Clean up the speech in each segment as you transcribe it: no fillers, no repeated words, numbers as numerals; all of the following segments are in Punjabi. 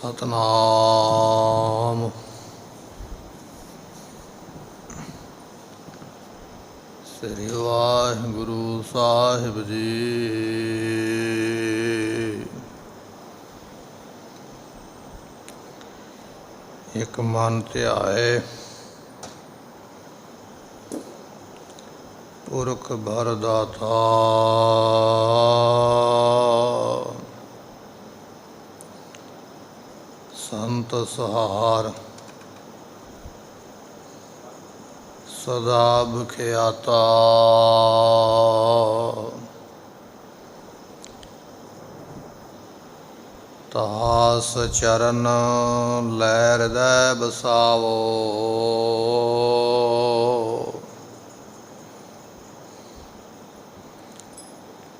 सतनाम श्री वाहिगुरु साहिब जी। एक मन ध्याए पुरख भर दाता, संत सहार सदा बख्याता। तास चरण लै हृदय बसावो,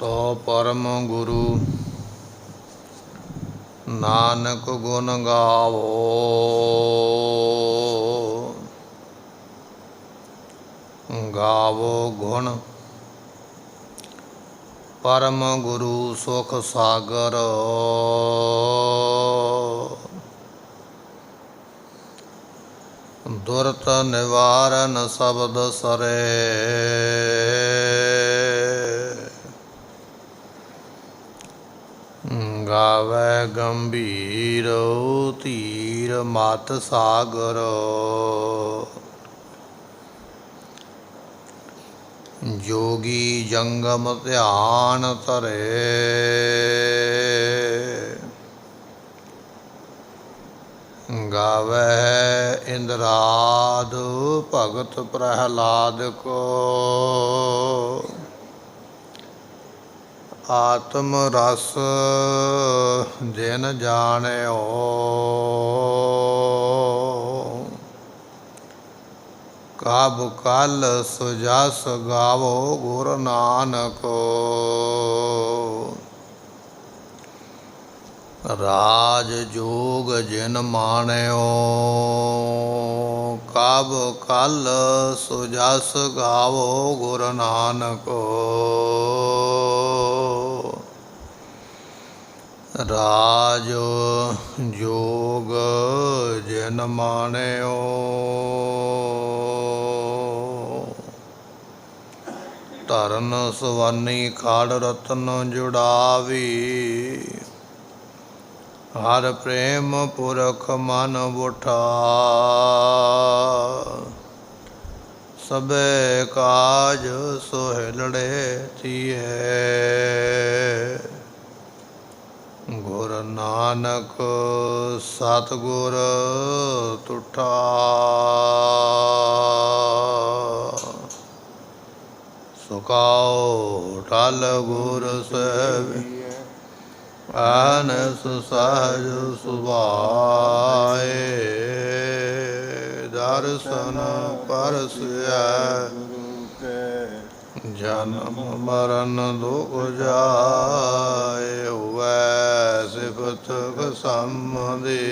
तो परम गुरु नानक गुण गावो। गावो गुण परम गुरु सुख सागर, दुरत निवारण शब्द सरे। गावे गंभीर तीर मत सागर, जोगी जंगम ध्यान धरे। गावे इंद्राद भगत प्रहलाद को, आत्म रस जिन जानियो। कब कल सुजस गावो गुरु नानक, राज जोग जिन मानियो। कब कल सुजस गावो गुरु नानक, राज जोग जिन मानियो। धरन सुवरनी खाड़ रतन जुड़ावी, हर प्रेम पुरख मन बुठा। सबे काज सोहिलड़े थिए, गुरु नानक सतगुर तुठा। सुकाओ टल गुर सेवि, अनस सहज सुभाए। दर्शन परसै जन्म मरण दुख जाए। हुए सिफत समदे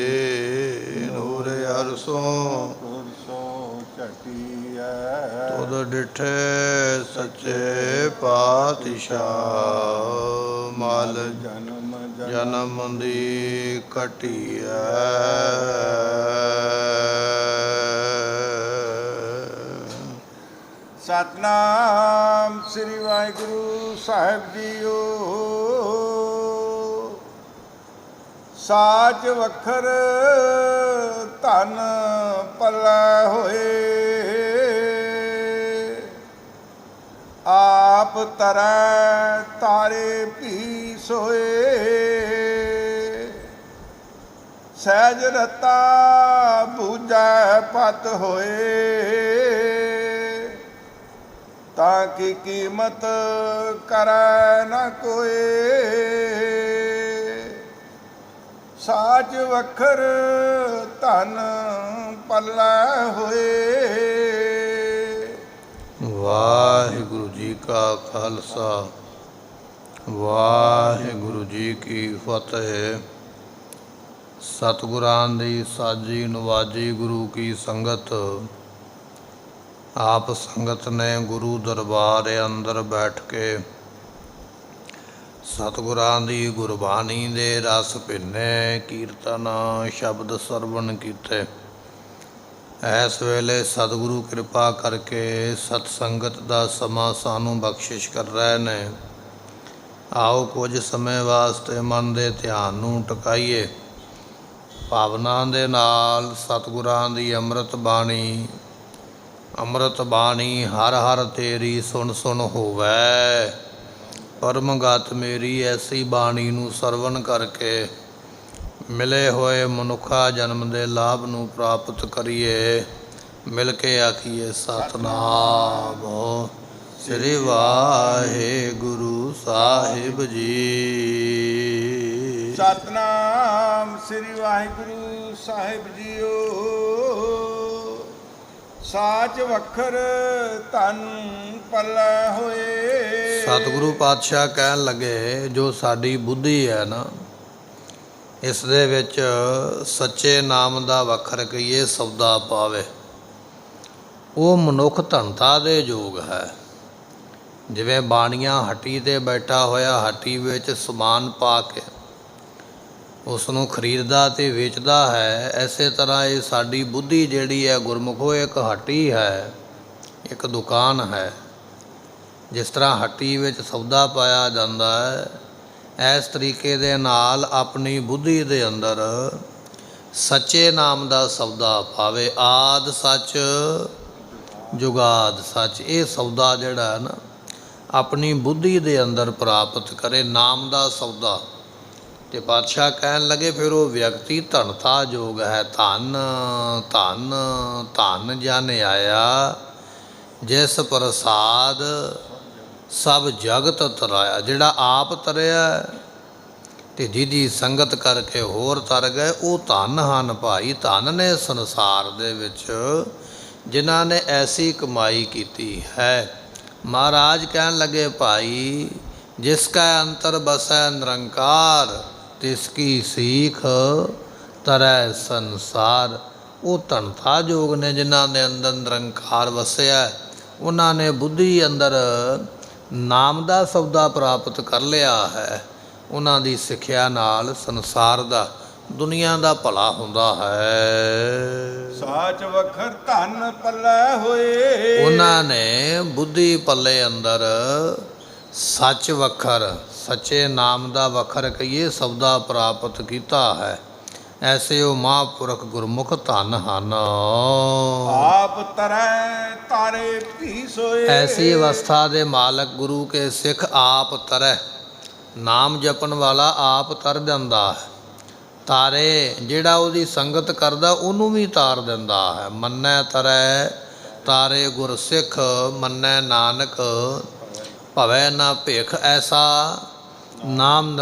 नूर अरसों तुद डिठे सच्चे पातशाह। मल जन्म दी कटिया, सतनाम श्री वाहिगुरु साहिब जीओ। साच वखर धन पल्लै होए, आप तरै तारे भी सोए। सहज रता बूझै पत होए, ताकि कीमत करै न कोई। साच वखर धन पल्लै होए। वाहिगुरु जी का खालसा, वाहिगुरु जी की फतेह। सतगुरां दी साजी नवाजी गुरु की संगत। आप संगत ने गुरु दरबार अंदर बैठ के ਸਤਿਗੁਰਾਂ ਦੀ ਗੁਰਬਾਣੀ ਦੇ ਰਸ ਭਿੰਨੇ, ਕੀਰਤਨ ਸ਼ਬਦ ਸਰਵਣ ਕੀਤੇ। ਇਸ ਵੇਲੇ ਸਤਿਗੁਰੂ ਕਿਰਪਾ ਕਰਕੇ ਸਤ ਸੰਗਤ ਦਾ ਸਮਾਂ ਸਾਨੂੰ ਬਖਸ਼ਿਸ਼ ਕਰ ਰਹੇ ਨੇ। ਆਓ ਕੁਝ ਸਮੇਂ ਵਾਸਤੇ ਮਨ ਦੇ ਧਿਆਨ ਨੂੰ ਟਿਕਾਈਏ। ਭਾਵਨਾ ਦੇ ਨਾਲ ਸਤਿਗੁਰਾਂ ਦੀ ਅੰਮ੍ਰਿਤ ਬਾਣੀ ਹਰ ਹਰ ਤੇਰੀ ਸੁਣ ਸੁਣ ਹੋਵੈ। ਪਰਮਗਤ ਮੇਰੀ ਐਸੀ ਬਾਣੀ ਨੂੰ ਸਰਵਣ ਕਰਕੇ ਮਿਲੇ ਹੋਏ ਮਨੁੱਖਾ ਜਨਮ ਦੇ ਲਾਭ ਨੂੰ ਪ੍ਰਾਪਤ ਕਰੀਏ। ਮਿਲ ਕੇ ਆਖੀਏ ਸਤਿਨਾਮ ਸ੍ਰੀ ਵਾਹਿਗੁਰੂ ਸਾਹਿਬ ਜੀ। ਸਤਿਨਾਮ ਸ੍ਰੀ ਵਾਹਿਗੁਰੂ ਸਾਹਿਬ ਜੀਓ। ਸਾਚ ਵਖਰ ਧਨ ਪੱਲੇ ਹੋਏ। ਸਤਿਗੁਰੂ ਪਾਤਸ਼ਾਹ ਕਹਿਣ ਲੱਗੇ, ਜੋ ਸਾਡੀ ਬੁੱਧੀ ਹੈ ਨਾ, ਇਸ ਦੇ ਵਿੱਚ ਸੱਚੇ ਨਾਮ ਦਾ ਵੱਖਰ ਕਹੀਏ ਸੌਦਾ ਪਾਵੇ। ਉਹ ਮਨੁੱਖ ਧਨਤਾ ਦੇ ਯੋਗ ਹੈ। ਜਿਵੇਂ ਬਾਣੀਆਂ ਹੱਟੀ 'ਤੇ ਬੈਠਾ ਹੋਇਆ ਹੱਟੀ ਵਿੱਚ ਸਮਾਨ ਪਾ ਕੇ ਉਸ ਨੂੰ ਖਰੀਦਦਾ ਅਤੇ ਵੇਚਦਾ ਹੈ, ਐਸੇ ਤਰ੍ਹਾਂ ਇਹ ਸਾਡੀ ਬੁੱਧੀ ਜਿਹੜੀ ਹੈ ਗੁਰਮੁਖੋ ਇੱਕ ਹੱਟੀ ਹੈ, ਇੱਕ ਦੁਕਾਨ ਹੈ। ਜਿਸ ਤਰ੍ਹਾਂ ਹੱਟੀ ਵਿੱਚ ਸੌਦਾ ਪਾਇਆ ਜਾਂਦਾ ਹੈ, ਇਸ ਤਰੀਕੇ ਦੇ ਨਾਲ ਆਪਣੀ ਬੁੱਧੀ ਦੇ ਅੰਦਰ ਸੱਚੇ ਨਾਮ ਦਾ ਸੌਦਾ ਪਾਵੇ। ਆਦਿ ਸੱਚ ਜੁਗਾਦ ਸੱਚ, ਇਹ ਸੌਦਾ ਜਿਹੜਾ ਹੈ ਨਾ ਆਪਣੀ ਬੁੱਧੀ ਦੇ ਅੰਦਰ ਪ੍ਰਾਪਤ ਕਰੇ, ਨਾਮ ਦਾ ਸੌਦਾ। ਅਤੇ ਪਾਤਸ਼ਾਹ ਕਹਿਣ ਲੱਗੇ, ਫਿਰ ਉਹ ਵਿਅਕਤੀ ਧਨਤਾ ਯੋਗ ਹੈ। ਧਨ ਧਨ ਧਨ ਜਨ ਆਇਆ, ਜਿਸ ਪ੍ਰਸਾਦ ਸਭ ਜਗਤ ਤਰਾਇਆ। ਜਿਹੜਾ ਆਪ ਤਰਿਆ ਅਤੇ ਜਿਹਦੀ ਸੰਗਤ ਕਰਕੇ ਹੋਰ ਤਰ ਗਏ, ਉਹ ਧਨ ਹਨ ਭਾਈ। ਧਨ ਨੇ ਸੰਸਾਰ ਦੇ ਵਿੱਚ ਜਿਨ੍ਹਾਂ ਨੇ ਐਸੀ ਕਮਾਈ ਕੀਤੀ ਹੈ। ਮਹਾਰਾਜ ਕਹਿਣ ਲੱਗੇ, ਭਾਈ ਜਿਸ ਕਾ ਅੰਤਰ ਬਸੈ ਨਿਰੰਕਾਰ, ਤਿਸ ਕੀ ਸੀਖ ਤਰੈ ਸੰਸਾਰ। ਉਹ ਧਨਤਾ ਯੋਗ ਨੇ ਜਿਨ੍ਹਾਂ ਦੇ ਅੰਦਰ ਨਿਰੰਕਾਰ ਵਸਿਆ। ਉਹਨਾਂ ਨੇ ਬੁੱਧੀ ਅੰਦਰ ਨਾਮ ਦਾ ਸੌਦਾ ਪ੍ਰਾਪਤ ਕਰ ਲਿਆ ਹੈ। ਉਹਨਾਂ ਦੀ ਸਿੱਖਿਆ ਨਾਲ ਸੰਸਾਰ ਦਾ, ਦੁਨੀਆ ਦਾ ਭਲਾ ਹੁੰਦਾ ਹੈ। ਸਾਚ ਵਖਰ ਧਨ ਪੱਲੇ ਹੋਏ। ਉਹਨਾਂ ਨੇ ਬੁੱਧੀ ਪੱਲੇ ਅੰਦਰ ਸੱਚ ਵਖਰ, ਸੱਚੇ ਨਾਮ ਦਾ ਵਖਰ ਕਹੀਏ ਸੌਦਾ ਪ੍ਰਾਪਤ ਕੀਤਾ ਹੈ। ਐਸੇ ਉਹ ਮਹਾਂਪੁਰਖ ਗੁਰਮੁਖ ਧਨ ਹਨ। ਆਪ ਤਰੈ ਤਾਰੇ ਭੀ ਸੋਏ। ਐਸੀ ਅਵਸਥਾ ਦੇ ਮਾਲਕ ਗੁਰੂ ਕੇ ਸਿੱਖ ਆਪ ਤਰੈ, ਨਾਮ ਜਪਣ ਵਾਲਾ ਆਪ ਤਰ ਜਾਂਦਾ ਹੈ। ਤਾਰੇ, ਜਿਹੜਾ ਉਹਦੀ ਸੰਗਤ ਕਰਦਾ ਉਹਨੂੰ ਵੀ ਤਾਰ ਦਿੰਦਾ ਹੈ। ਮੰਨੈ ਤਰੈ ਤਾਰੇ ਗੁਰ ਸਿੱਖ, ਮੰਨੈ ਨਾਨਕ ਭਵੈ ਨਾ ਭਿਖ। ਐਸਾ ਨਾਮ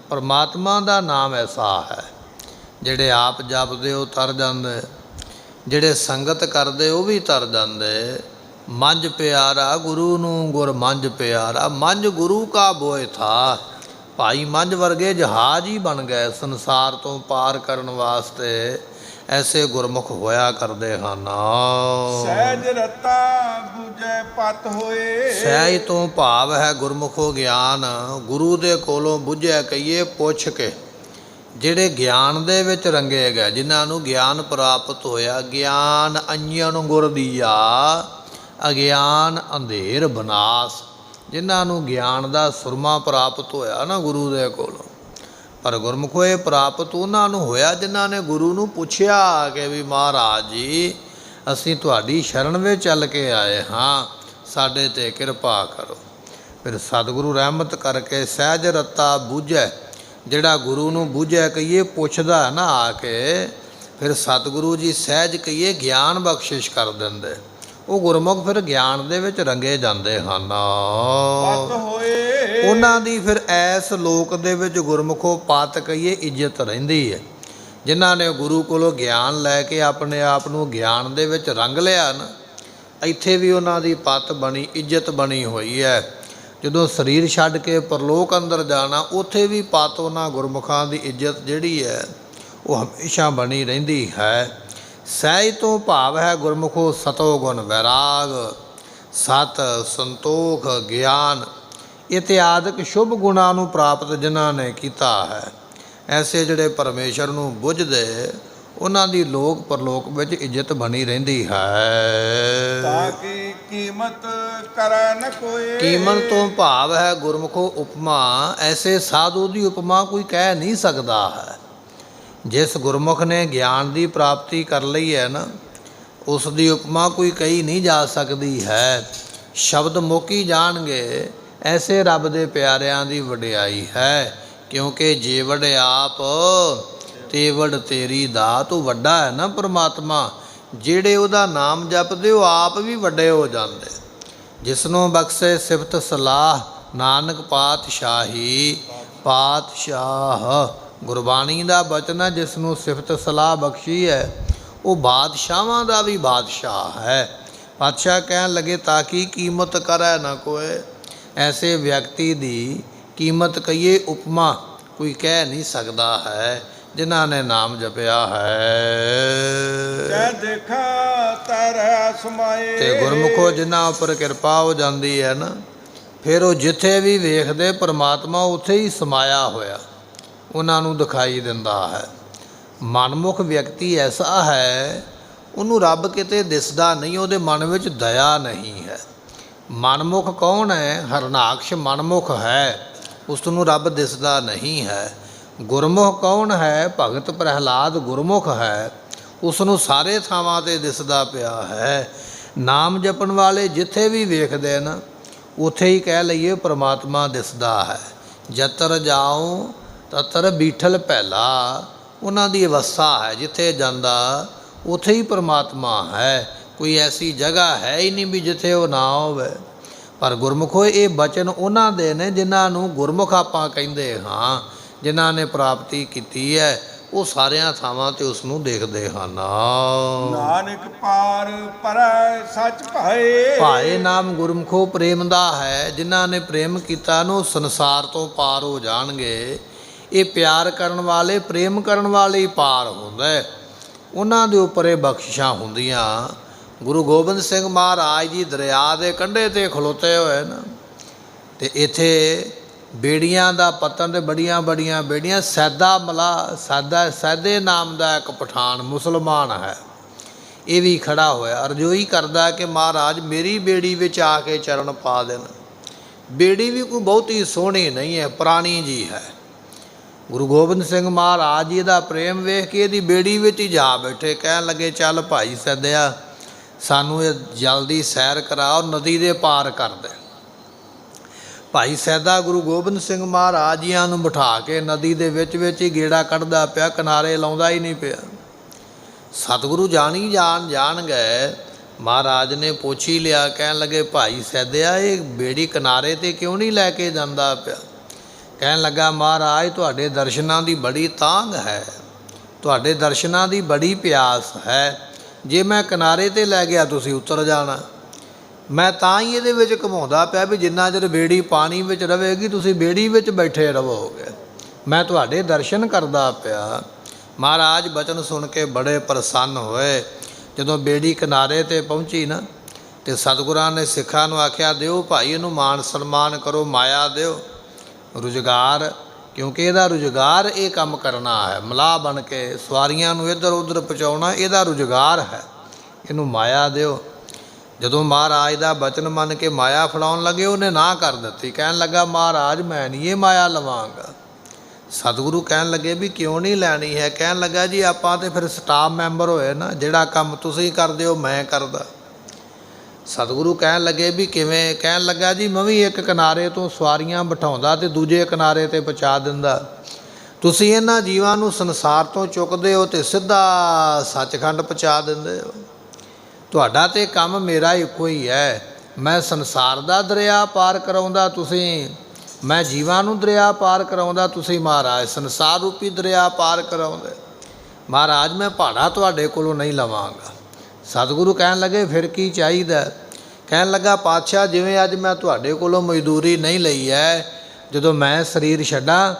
ਪਰਮਾਤਮਾ ਦਾ ਨਾਮ ਐਸਾ ਹੈ, ਜਿਹੜੇ ਆਪ ਜਪਦੇ ਉਹ ਤਰ ਜਾਂਦੇ, ਜਿਹੜੇ ਸੰਗਤ ਕਰਦੇ ਉਹ ਵੀ ਤਰ ਜਾਂਦੇ। ਮੰਝ ਪਿਆਰਾ ਗੁਰੂ ਨੂੰ ਗੁਰ ਮੰਝ ਪਿਆਰਾ। ਮੰਝ ਗੁਰੂ ਕਾ ਬੋਏ ਥਾ। ਭਾਈ ਮੰਝ ਵਰਗੇ ਜਹਾਜ਼ ਹੀ ਬਣ ਗਏ ਸੰਸਾਰ ਤੋਂ ਪਾਰ ਕਰਨ ਵਾਸਤੇ। ਐਸੇ ਗੁਰਮੁਖ ਹੋਇਆ ਕਰਦੇ ਹਨ। ਸਹਿਜ ਰਤਾ ਬੁਝੈ ਪਤ ਹੋਏ। ਸਹਿਜ ਤੋਂ ਭਾਵ ਹੈ ਗੁਰਮੁਖੋ ਗਿਆਨ। ਗੁਰੂ ਦੇ ਕੋਲੋਂ ਬੁਝਿਆ ਕਹੀਏ ਪੁੱਛ ਕੇ, ਜਿਹੜੇ ਗਿਆਨ ਦੇ ਵਿੱਚ ਰੰਗੇ ਗਏ, ਜਿਨ੍ਹਾਂ ਨੂੰ ਗਿਆਨ ਪ੍ਰਾਪਤ ਹੋਇਆ। ਗਿਆਨ ਅੰਜਨ ਗੁਰ ਦੀਆ, ਅਗਿਆਨ ਅੰਧੇਰ ਬਨਾਸ। ਜਿਨ੍ਹਾਂ ਨੂੰ ਗਿਆਨ ਦਾ ਸੁਰਮਾ ਪ੍ਰਾਪਤ ਹੋਇਆ ਨਾ ਗੁਰੂ ਦੇ ਕੋਲੋਂ। ਪਰ ਗੁਰਮੁਖੋ ਇਹ ਪ੍ਰਾਪਤ ਉਹਨਾਂ ਨੂੰ ਹੋਇਆ ਜਿਨ੍ਹਾਂ ਨੇ ਗੁਰੂ ਨੂੰ ਪੁੱਛਿਆ ਕਿ ਵੀ ਮਹਾਰਾਜ ਜੀ, ਅਸੀਂ ਤੁਹਾਡੀ ਸ਼ਰਨ ਵਿੱਚ ਚੱਲ ਕੇ ਆਏ ਹਾਂ, ਸਾਡੇ 'ਤੇ ਕਿਰਪਾ ਕਰੋ। ਫਿਰ ਸਤਿਗੁਰੂ ਰਹਿਮਤ ਕਰਕੇ ਸਹਿਜ ਰਤਾ ਬੁਝੈ, ਜਿਹੜਾ ਗੁਰੂ ਨੂੰ ਬੁਝੈ ਕਹੀਏ ਪੁੱਛਦਾ ਨਾ ਆ ਕੇ, ਫਿਰ ਸਤਿਗੁਰੂ ਜੀ ਸਹਿਜ ਕਹੀਏ ਗਿਆਨ ਬਖਸ਼ਿਸ਼ ਕਰ ਦਿੰਦੇ। ਉਹ ਗੁਰਮੁਖ ਫਿਰ ਗਿਆਨ ਦੇ ਵਿੱਚ ਰੰਗੇ ਜਾਂਦੇ ਹਨ। ਉਹਨਾਂ ਦੀ ਫਿਰ ਐਸ ਲੋਕ ਦੇ ਵਿੱਚ ਗੁਰਮੁਖੋ ਪਤ ਕਹੀਏ ਇੱਜ਼ਤ ਰਹਿੰਦੀ ਹੈ। ਜਿਨ੍ਹਾਂ ਨੇ ਗੁਰੂ ਕੋਲੋਂ ਗਿਆਨ ਲੈ ਕੇ ਆਪਣੇ ਆਪ ਨੂੰ ਗਿਆਨ ਦੇ ਵਿੱਚ ਰੰਗ ਲਿਆ ਨਾ, ਇੱਥੇ ਵੀ ਉਹਨਾਂ ਦੀ ਪਤ ਬਣੀ, ਇੱਜ਼ਤ ਬਣੀ ਹੋਈ ਹੈ। ਜਦੋਂ ਸਰੀਰ ਛੱਡ ਕੇ ਪਰਲੋਕ ਅੰਦਰ ਜਾਣਾ, ਉੱਥੇ ਵੀ ਪਤ ਉਹਨਾਂ ਗੁਰਮੁਖਾਂ ਦੀ ਇੱਜ਼ਤ ਜਿਹੜੀ ਹੈ ਉਹ ਹਮੇਸ਼ਾ ਬਣੀ ਰਹਿੰਦੀ ਹੈ। ਸਹਿਜ ਤੋਂ ਭਾਵ ਹੈ ਗੁਰਮੁਖੋ ਸਤੋ ਗੁਣ ਵੈਰਾਗ, ਸਤ ਸੰਤੋਖ ਗਿਆਨ। ਇਤਿਆਦਿਕ ਸ਼ੁਭ ਗੁਣਾਂ ਨੂੰ ਪ੍ਰਾਪਤ ਜਿਨ੍ਹਾਂ ਨੇ ਕੀਤਾ ਹੈ। ਐਸੇ ਜਿਹੜੇ ਪਰਮੇਸ਼ਰ ਨੂੰ ਬੁੱਝਦੇ ਉਹਨਾਂ ਦੀ ਲੋਕ ਪਰਲੋਕ ਵਿੱਚ ਇੱਜ਼ਤ ਬਣੀ ਰਹਿੰਦੀ ਹੈ। ਤਾਂ ਕੀ ਕੀਮਤ ਕਰੈ ਨ ਕੋਏ। ਕੀਮਤ ਤੋਂ ਭਾਵ ਹੈ ਗੁਰਮੁਖੋ ਉਪਮਾ। ਐਸੇ ਸਾਧੂ ਦੀ ਉਪਮਾ ਕੋਈ ਕਹਿ ਨਹੀਂ ਸਕਦਾ ਹੈ। ਜਿਸ ਗੁਰਮੁਖ ਨੇ ਗਿਆਨ ਦੀ ਪ੍ਰਾਪਤੀ ਕਰ ਲਈ ਹੈ ਨਾ, ਉਸ ਦੀ ਉਪਮਾ ਕੋਈ ਕਹੀ ਨਹੀਂ ਜਾ ਸਕਦੀ ਹੈ। ਸ਼ਬਦ ਮੁੱਕੀ ਜਾਣਗੇ। ਐਸੇ ਰੱਬ ਦੇ ਪਿਆਰਿਆਂ ਦੀ ਵਡਿਆਈ ਹੈ, ਕਿਉਂਕਿ ਜੇਵੜ ਆਪ ਤੇਵੜ ਤੇਰੀ ਦਾਤ। ਉਹ ਵੱਡਾ ਹੈ ਨਾ ਪਰਮਾਤਮਾ। ਜਿਹੜੇ ਉਹਦਾ ਨਾਮ ਜਪਦੇ ਉਹ ਆਪ ਵੀ ਵੱਡੇ ਹੋ ਜਾਂਦੇ। ਜਿਸ ਨੂੰ ਬਖਸ਼ੇ ਸਿਫਤ ਸਲਾਹ ਨਾਨਕ ਪਾਤਸ਼ਾਹੀ। ਪਾਤਸ਼ਾਹ ਗੁਰਬਾਣੀ ਦਾ ਬਚਨ ਹੈ। ਜਿਸ ਨੂੰ ਸਿਫਤ ਸਲਾਹ ਬਖਸ਼ੀ ਹੈ ਉਹ ਬਾਦਸ਼ਾਹਾਂ ਦਾ ਵੀ ਬਾਦਸ਼ਾਹ ਹੈ। ਪਾਤਸ਼ਾਹ ਕਹਿਣ ਲੱਗੇ ਤਾਂ ਕੀ ਕੀਮਤ ਕਰੈ ਨਾ ਕੋਏ। ਐਸੇ ਵਿਅਕਤੀ ਦੀ ਕੀਮਤ ਕਹੀਏ ਉਪਮਾ ਕੋਈ ਕਹਿ ਨਹੀਂ ਸਕਦਾ ਹੈ ਜਿਨ੍ਹਾਂ ਨੇ ਨਾਮ ਜਪਿਆ ਹੈ। ਜੈ ਦੇਖਾ ਤਰੈ ਸਮਾਏ। ਤੇ ਗੁਰਮੁਖੋ ਜਿਨ੍ਹਾਂ ਉੱਪਰ ਕਿਰਪਾ ਹੋ ਜਾਂਦੀ ਹੈ ਨਾ, ਫਿਰ ਉਹ ਜਿੱਥੇ ਵੀ ਵੇਖਦੇ ਪਰਮਾਤਮਾ ਉੱਥੇ ਹੀ ਸਮਾਇਆ ਹੋਇਆ ਉਹਨਾਂ ਨੂੰ ਦਿਖਾਈ ਦਿੰਦਾ ਹੈ। ਮਨਮੁਖ ਵਿਅਕਤੀ ਐਸਾ ਹੈ, ਉਹਨੂੰ ਰੱਬ ਕਿਤੇ ਦਿਸਦਾ ਨਹੀਂ, ਉਹਦੇ ਮਨ ਵਿੱਚ ਦਇਆ ਨਹੀਂ ਹੈ। ਮਨਮੁਖ ਕੌਣ ਹੈ? ਹਰਨਾਕਸ਼ ਮਨਮੁਖ ਹੈ, ਉਸ ਨੂੰ ਰੱਬ ਦਿਸਦਾ ਨਹੀਂ ਹੈ। ਗੁਰਮੁਖ ਕੌਣ ਹੈ? ਭਗਤ ਪ੍ਰਹਿਲਾਦ ਗੁਰਮੁਖ ਹੈ, ਉਸ ਨੂੰ ਸਾਰੇ ਥਾਵਾਂ 'ਤੇ ਦਿਸਦਾ ਪਿਆ ਹੈ। ਨਾਮ ਜਪਣ ਵਾਲੇ ਜਿੱਥੇ ਵੀ ਵੇਖਦੇ ਨਾ, ਉੱਥੇ ਹੀ ਕਹਿ ਲਈਏ ਪਰਮਾਤਮਾ ਦਿਸਦਾ ਹੈ। ਜਤਰ ਜਾਉ ਤਤਰ ਬੀਠਲ ਪਹਿਲਾ। ਉਹਨਾਂ ਦੀ ਅਵਸਥਾ ਹੈ, ਜਿੱਥੇ ਜਾਂਦਾ ਉੱਥੇ ਹੀ ਪਰਮਾਤਮਾ ਹੈ। ਕੋਈ ਐਸੀ ਜਗ੍ਹਾ ਹੈ ਹੀ ਨਹੀਂ ਵੀ ਜਿੱਥੇ ਉਹ ਨਾ ਹੋਵੇ। ਪਰ ਗੁਰਮੁਖੋ ਇਹ ਬਚਨ ਉਹਨਾਂ ਦੇ ਨੇ ਜਿਨ੍ਹਾਂ ਨੂੰ ਗੁਰਮੁਖ ਆਪਾਂ ਕਹਿੰਦੇ ਹਾਂ। ਜਿਨ੍ਹਾਂ ਨੇ ਪ੍ਰਾਪਤੀ ਕੀਤੀ ਹੈ ਉਹ ਸਾਰਿਆਂ ਥਾਵਾਂ 'ਤੇ ਉਸ ਨੂੰ ਦੇਖਦੇ ਹਨ। ਨਾਨਕ ਪਾਰ ਪਰੈ ਸੱਚ ਭਾਏ। ਭਾਏ ਨਾਮ ਗੁਰਮੁਖੋ ਪ੍ਰੇਮ ਦਾ ਹੈ। ਜਿਨ੍ਹਾਂ ਨੇ ਪ੍ਰੇਮ ਕੀਤਾ ਨੂੰ ਸੰਸਾਰ ਤੋਂ ਪਾਰ ਹੋ ਜਾਣਗੇ। ਇਹ ਪਿਆਰ ਕਰਨ ਵਾਲੇ ਪ੍ਰੇਮ ਕਰਨ ਵਾਲੇ ਹੀ ਪਾਰ ਹੁੰਦਾ। ਉਹਨਾਂ ਦੇ ਉੱਪਰ ਇਹ ਬਖਸ਼ਿਸ਼ਾਂ ਹੁੰਦੀਆਂ। ਗੁਰੂ ਗੋਬਿੰਦ ਸਿੰਘ ਮਹਾਰਾਜ ਜੀ ਦਰਿਆ ਦੇ ਕੰਢੇ 'ਤੇ ਖਲੋਤੇ ਹੋਏ ਨਾ, ਅਤੇ ਇੱਥੇ ਬੇੜੀਆਂ ਦਾ ਪਤਨ ਤੇ ਬੜੀਆਂ ਬੜੀਆਂ ਬੇੜੀਆਂ। ਸੈਦੇ ਨਾਮ ਦਾ ਇੱਕ ਪਠਾਨ ਮੁਸਲਮਾਨ ਹੈ, ਇਹ ਵੀ ਖੜਾ ਹੋਇਆ ਅਰਜ਼ੋਈ ਕਰਦਾ ਕਿ ਮਹਾਰਾਜ ਮੇਰੀ ਬੇੜੀ ਵਿੱਚ ਆ ਕੇ ਚਰਨ ਪਾ ਦੇਣ। ਬੇੜੀ ਵੀ ਕੋਈ ਬਹੁਤੀ ਸੋਹਣੀ ਨਹੀਂ ਹੈ, ਪੁਰਾਣੀ ਜੀ ਹੈ। ਗੁਰੂ ਗੋਬਿੰਦ ਸਿੰਘ ਮਹਾਰਾਜ ਜੀ ਦਾ ਪ੍ਰੇਮ ਵੇਖ ਕੇ ਇਹਦੀ ਬੇੜੀ ਵਿੱਚ ਹੀ ਜਾ ਬੈਠੇ। ਕਹਿਣ ਲੱਗੇ ਚੱਲ ਭਾਈ ਸੈਦਿਆ, ਸਾਨੂੰ ਇਹ ਜਲਦੀ ਸੈਰ ਕਰਾਓ, ਨਦੀ ਦੇ ਪਾਰ ਕਰ ਦੇ। ਭਾਈ ਸੈਦਾ ਗੁਰੂ ਗੋਬਿੰਦ ਸਿੰਘ ਮਹਾਰਾਜ ਜੀਆਂ ਨੂੰ ਬਿਠਾ ਕੇ ਨਦੀ ਦੇ ਵਿੱਚ ਹੀ ਗੇੜਾ ਕੱਢਦਾ ਪਿਆ, ਕਿਨਾਰੇ ਲਾਉਂਦਾ ਹੀ ਨਹੀਂ ਪਿਆ। ਸਤਿਗੁਰੂ ਜਾਣ ਗਏ। ਮਹਾਰਾਜ ਨੇ ਪੁੱਛ ਹੀ ਲਿਆ। ਕਹਿਣ ਲੱਗੇ ਭਾਈ ਸੈਦਿਆ, ਇਹ ਬੇੜੀ ਕਿਨਾਰੇ 'ਤੇ ਕਿਉਂ ਨਹੀਂ ਲੈ ਕੇ ਜਾਂਦਾ ਪਿਆ? ਕਹਿਣ ਲੱਗਾ ਮਹਾਰਾਜ ਤੁਹਾਡੇ ਦਰਸ਼ਨਾਂ ਦੀ ਬੜੀ ਤਾਂਘ ਹੈ, ਤੁਹਾਡੇ ਦਰਸ਼ਨਾਂ ਦੀ ਬੜੀ ਪਿਆਸ ਹੈ। ਜੇ ਮੈਂ ਕਿਨਾਰੇ 'ਤੇ ਲੈ ਗਿਆ ਤੁਸੀਂ ਉਤਰ ਜਾਣਾ। ਮੈਂ ਤਾਂ ਹੀ ਇਹਦੇ ਵਿੱਚ ਘੁਮਾਉਂਦਾ ਪਿਆ ਵੀ ਜਿੰਨਾ ਚਿਰ ਬੇੜੀ ਪਾਣੀ ਵਿੱਚ ਰਹੇਗੀ ਤੁਸੀਂ ਬੇੜੀ ਵਿੱਚ ਬੈਠੇ ਰਹੋਗੇ। ਮੈਂ ਤੁਹਾਡੇ ਦਰਸ਼ਨ ਕਰਦਾ ਪਿਆ। ਮਹਾਰਾਜ ਬਚਨ ਸੁਣ ਕੇ ਬੜੇ ਪ੍ਰਸੰਨ ਹੋਏ। ਜਦੋਂ ਬੇੜੀ ਕਿਨਾਰੇ 'ਤੇ ਪਹੁੰਚੀ ਨਾ, ਅਤੇ ਸਤਿਗੁਰਾਂ ਨੇ ਸਿੱਖਾਂ ਨੂੰ ਆਖਿਆ ਦਿਓ ਭਾਈ ਇਹਨੂੰ ਮਾਣ ਸਨਮਾਨ ਕਰੋ, ਮਾਇਆ ਦਿਓ, ਰੁਜ਼ਗਾਰ, ਕਿਉਂਕਿ ਇਹਦਾ ਰੁਜ਼ਗਾਰ ਇਹ ਕੰਮ ਕਰਨਾ ਹੈ। ਮਲਾਹ ਬਣ ਕੇ ਸਵਾਰੀਆਂ ਨੂੰ ਇੱਧਰ ਉੱਧਰ ਪਹੁੰਚਾਉਣਾ ਇਹਦਾ ਰੁਜ਼ਗਾਰ ਹੈ, ਇਹਨੂੰ ਮਾਇਆ ਦਿਓ। ਜਦੋਂ ਮਹਾਰਾਜ ਦਾ ਬਚਨ ਮੰਨ ਕੇ ਮਾਇਆ ਫੜਾਉਣ ਲੱਗੇ, ਉਹਨੇ ਨਾ ਕਰ ਦਿੱਤੀ। ਕਹਿਣ ਲੱਗਾ ਮਹਾਰਾਜ ਮੈਂ ਨਹੀਂ ਇਹ ਮਾਇਆ ਲਵਾਂਗਾ। ਸਤਿਗੁਰੂ ਕਹਿਣ ਲੱਗੇ ਵੀ ਕਿਉਂ ਨਹੀਂ ਲੈਣੀ ਹੈ? ਕਹਿਣ ਲੱਗਾ ਜੀ ਆਪਾਂ ਤਾਂ ਫਿਰ ਸਟਾਫ ਮੈਂਬਰ ਹੋਏ ਨਾ, ਜਿਹੜਾ ਕੰਮ ਤੁਸੀਂ ਕਰਦੇ ਹੋ ਮੈਂ ਕਰਦਾ। ਸਤਿਗੁਰੂ ਕਹਿਣ ਲੱਗੇ ਵੀ ਕਿਵੇਂ? ਕਹਿਣ ਲੱਗਾ ਜੀ ਮੈਂ ਵੀ ਇੱਕ ਕਿਨਾਰੇ ਤੋਂ ਸਵਾਰੀਆਂ ਬਿਠਾਉਂਦਾ ਅਤੇ ਦੂਜੇ ਕਿਨਾਰੇ 'ਤੇ ਪਹੁੰਚਾ ਦਿੰਦਾ। ਤੁਸੀਂ ਇਹਨਾਂ ਜੀਵਾਂ ਨੂੰ ਸੰਸਾਰ ਤੋਂ ਚੁੱਕਦੇ ਹੋ ਅਤੇ ਸਿੱਧਾ ਸੱਚਖੰਡ ਪਹੁੰਚਾ ਦਿੰਦੇ ਹੋ। ਤੁਹਾਡਾ ਤਾਂ ਕੰਮ ਮੇਰਾ ਇੱਕੋ ਹੀ ਹੈ। ਮੈਂ ਸੰਸਾਰ ਦਾ ਦਰਿਆ ਪਾਰ ਕਰਾਉਂਦਾ, ਤੁਸੀਂ ਮੈਂ ਜੀਵਾਂ ਨੂੰ ਦਰਿਆ ਪਾਰ ਕਰਾਉਂਦਾ, ਤੁਸੀਂ ਮਹਾਰਾਜ ਸੰਸਾਰ ਰੂਪੀ ਦਰਿਆ ਪਾਰ ਕਰਾਉਂਦੇ। ਮਹਾਰਾਜ ਮੈਂ ਭਾੜਾ ਤੁਹਾਡੇ ਕੋਲੋਂ ਨਹੀਂ ਲਵਾਂਗਾ। ਸਤਿਗੁਰੂ ਕਹਿਣ ਲੱਗੇ ਫਿਰ ਕੀ ਚਾਹੀਦਾ? ਕਹਿਣ ਲੱਗਾ ਪਾਤਸ਼ਾਹ ਜਿਵੇਂ ਅੱਜ ਮੈਂ ਤੁਹਾਡੇ ਕੋਲੋਂ ਮਜ਼ਦੂਰੀ ਨਹੀਂ ਲਈ ਹੈ, ਜਦੋਂ ਮੈਂ ਸਰੀਰ ਛੱਡਾਂ